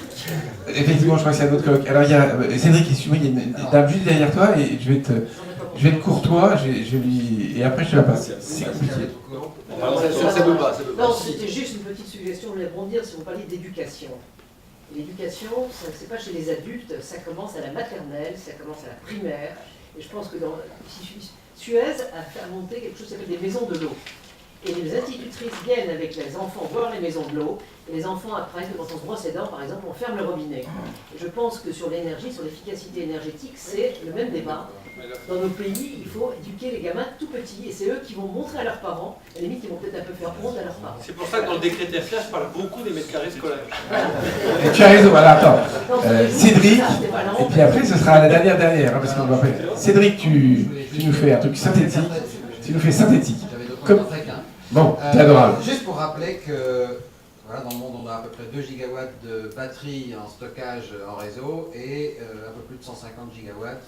Effectivement, je crois que c'est un autre colloque. Alors il y a Cédric, il y a une dame juste derrière toi et je vais être courtois, et après je te la passe. C'est compliqué. Non, c'était juste une petite suggestion, je voulais rebondir si vous parliez d'éducation. L'éducation, c'est pas chez les adultes, ça commence à la maternelle, ça commence à la primaire. Et je pense que Suez a fait monter quelque chose qui s'appelle des maisons de l'eau. Et les institutrices viennent avec les enfants voir les maisons de l'eau. Et les enfants, après, quand on se brosse les dents, par exemple, on ferme le robinet. Et je pense que sur l'énergie, sur l'efficacité énergétique, c'est le même débat. Dans nos pays, il faut éduquer les gamins tout petits. Et c'est eux qui vont montrer à leurs parents. À la limite, ils vont peut-être un peu faire honte à leurs parents. C'est pour ça que dans le décret tertiaire, je parle beaucoup des mètres carrés scolaires. Et tu as raison, voilà, attends. Cédric, et puis après, ce sera la dernière, hein, parce qu'on va faire. Cédric, tu nous fais un truc synthétique. Tu nous fais synthétique. Comme... Bon, t'es adorable. Juste pour rappeler que voilà, dans le monde, on a à peu près 2 gigawatts de batteries en stockage en réseau et un peu plus de 150 gigawatts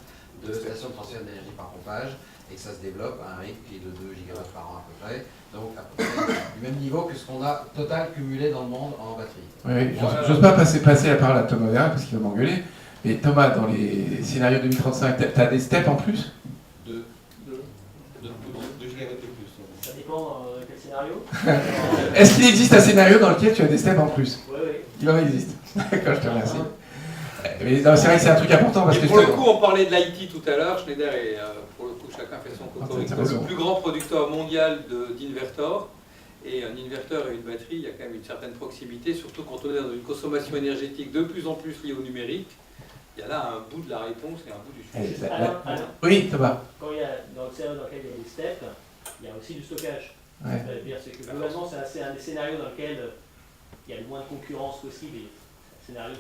de stations de transfert d'énergie par pompage, et que ça se développe à un rythme qui est de 2 gigawatts par an à peu près, donc à peu près du même niveau que ce qu'on a total cumulé dans le monde en batterie. Oui, j'ose pas passer la parole à Thomas Vérin parce qu'il va m'engueuler, mais Thomas, dans les scénarios 2035, t'as des steps en plus? 2 gigawatts de plus. Ça dépend quel scénario. Est-ce qu'il existe un scénario dans lequel tu as des steps en plus? Oui. Il en existe. D'accord, je te remercie. Mais c'est vrai que c'est un truc important parce que... Pour le coup, on parlait de l'IT tout à l'heure, Schneider est, pour le coup, chacun fait son cocorico, le plus grand producteur mondial d'invertors. Et un inverteur et une batterie, il y a quand même une certaine proximité, surtout quand on est dans une consommation énergétique de plus en plus liée au numérique. Il y a là un bout de la réponse et un bout du sujet. Oui, Thomas. Quand il y a, dans le scénario dans lequel il y a des steps, il y a aussi du stockage. Ouais. C'est que globalement, c'est un des scénarios dans lequel il y a le moins de concurrence possible. Et c'est un scénario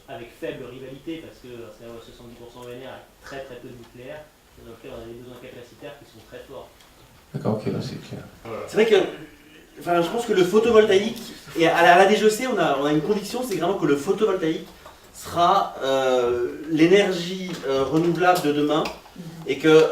avec faible rivalité, parce que un scénario à 70% ENR avec très peu de nucléaire, dans lequel on a des besoins capacitaires qui sont très forts. D'accord, ok, là c'est clair. C'est vrai que, je pense que le photovoltaïque, et à la DGEC, on a une conviction, c'est vraiment que le photovoltaïque sera l'énergie renouvelable de demain, et que,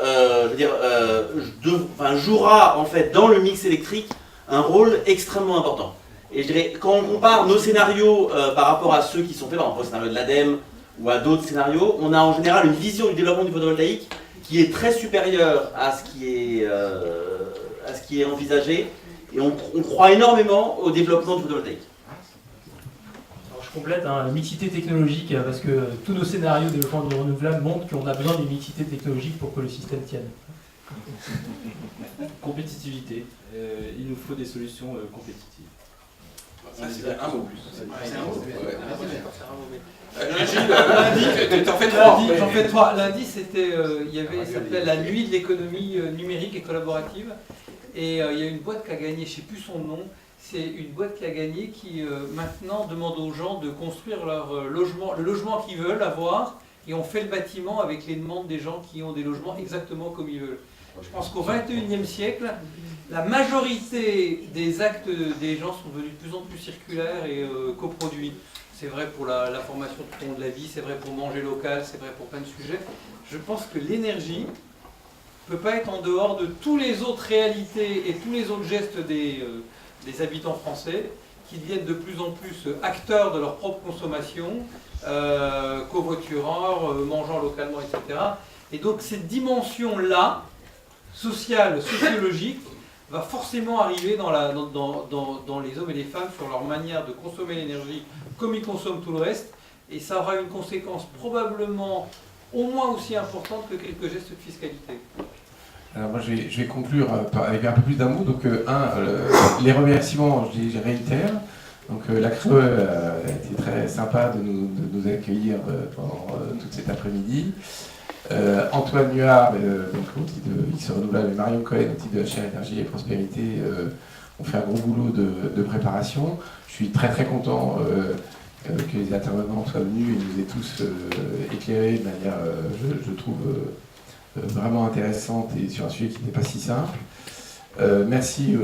jouera en fait dans le mix électrique un rôle extrêmement important. Et je dirais, quand on compare nos scénarios par rapport à ceux qui sont faits, par exemple au scénario de l'ADEME ou à d'autres scénarios, on a en général une vision du développement du photovoltaïque qui est très supérieure à ce qui est envisagé, et on croit énormément au développement du photovoltaïque. Alors je complète, la mixité technologique, parce que tous nos scénarios de développement de renouvelables montrent qu'on a besoin d'une mixité technologique pour que le système tienne. Compétitivité. Il nous faut des solutions compétitives. Ça, c'est un mot plus. Gilles, t'en fais trois. Lundi, c'était, ça s'appelait la nuit de l'économie numérique et collaborative. Et il y a une boîte qui a gagné, je ne sais plus son nom, c'est une boîte qui a gagné qui maintenant demande aux gens de construire leur logement, le logement qu'ils veulent avoir, et on fait le bâtiment avec les demandes des gens qui ont des logements exactement comme ils veulent. Je pense qu'au XXIe siècle, la majorité des actes des gens sont devenus de plus en plus circulaires et coproduits. C'est vrai pour la formation tout au long de la vie, c'est vrai pour manger local, c'est vrai pour plein de sujets. Je pense que l'énergie ne peut pas être en dehors de toutes les autres réalités et tous les autres gestes des habitants français qui deviennent de plus en plus acteurs de leur propre consommation, covoitureurs, mangeant localement, etc. Et donc cette dimension-là, sociale, sociologique, va forcément arriver dans les hommes et les femmes sur leur manière de consommer l'énergie comme ils consomment tout le reste, et ça aura une conséquence probablement au moins aussi importante que quelques gestes de fiscalité. Alors moi je vais conclure avec un peu plus d'amour. Donc les remerciements, je les réitère. Donc la CRE a été très sympa de nous accueillir pendant toute cet après-midi. Antoine Nuard, donc au titre de X Renouvelable, et Marion Cohen au titre de HR Énergie et Prospérité ont fait un gros boulot de préparation. Je suis très très content que les intervenants soient venus et nous aient tous éclairés de manière, je trouve, vraiment intéressante et sur un sujet qui n'était pas si simple. Merci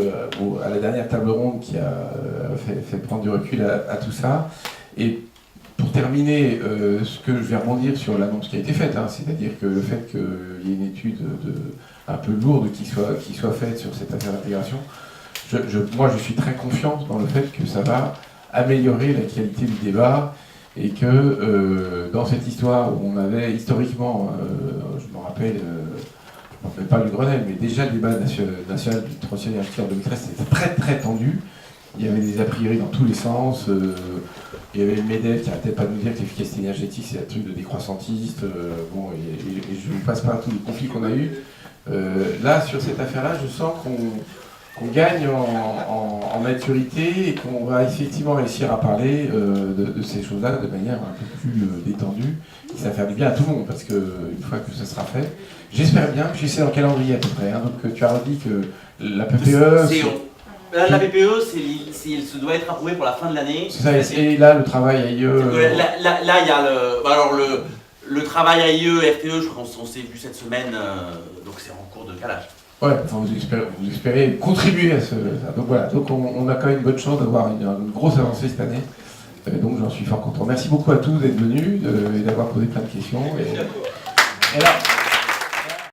à la dernière table ronde qui a fait prendre du recul à tout ça. Et pour terminer, ce que je vais rebondir sur l'annonce qui a été faite, c'est-à-dire que le fait qu'il y ait une étude un peu lourde qui soit faite sur cette affaire d'intégration, moi je suis très confiante dans le fait que ça va améliorer la qualité du débat et que dans cette histoire où on avait historiquement, je me rappelle, je ne parle pas du Grenelle, mais déjà le débat national du transition énergétique en 2013 c'était très très tendu. Il y avait des a priori dans tous les sens. Il y avait le MEDEF qui n'arrêtait pas de nous dire que l'efficacité énergétique c'est un truc de décroissantiste. Et je ne passe pas tous les conflits qu'on a eus. Là, sur cette affaire-là, je sens qu'on gagne en maturité et qu'on va effectivement réussir à parler de ces choses-là de manière un peu plus détendue. Et ça va faire du bien à tout le monde parce qu'une fois que ça sera fait, j'espère bien, je sais dans quel calendrier à peu près. Donc tu as redit que la PPE... La PPE, elle se doit être approuvée pour la fin de l'année. Et là, le travail AIE... Là, il y a le travail AIE, RTE, je crois qu'on s'est vu cette semaine, donc c'est en cours de calage. Ouais, enfin, vous espérez contribuer à ça. Donc voilà, donc on a quand même une bonne chance d'avoir une grosse avancée cette année. Donc j'en suis fort content. Merci beaucoup à tous d'être venus et d'avoir posé plein de questions. Et là,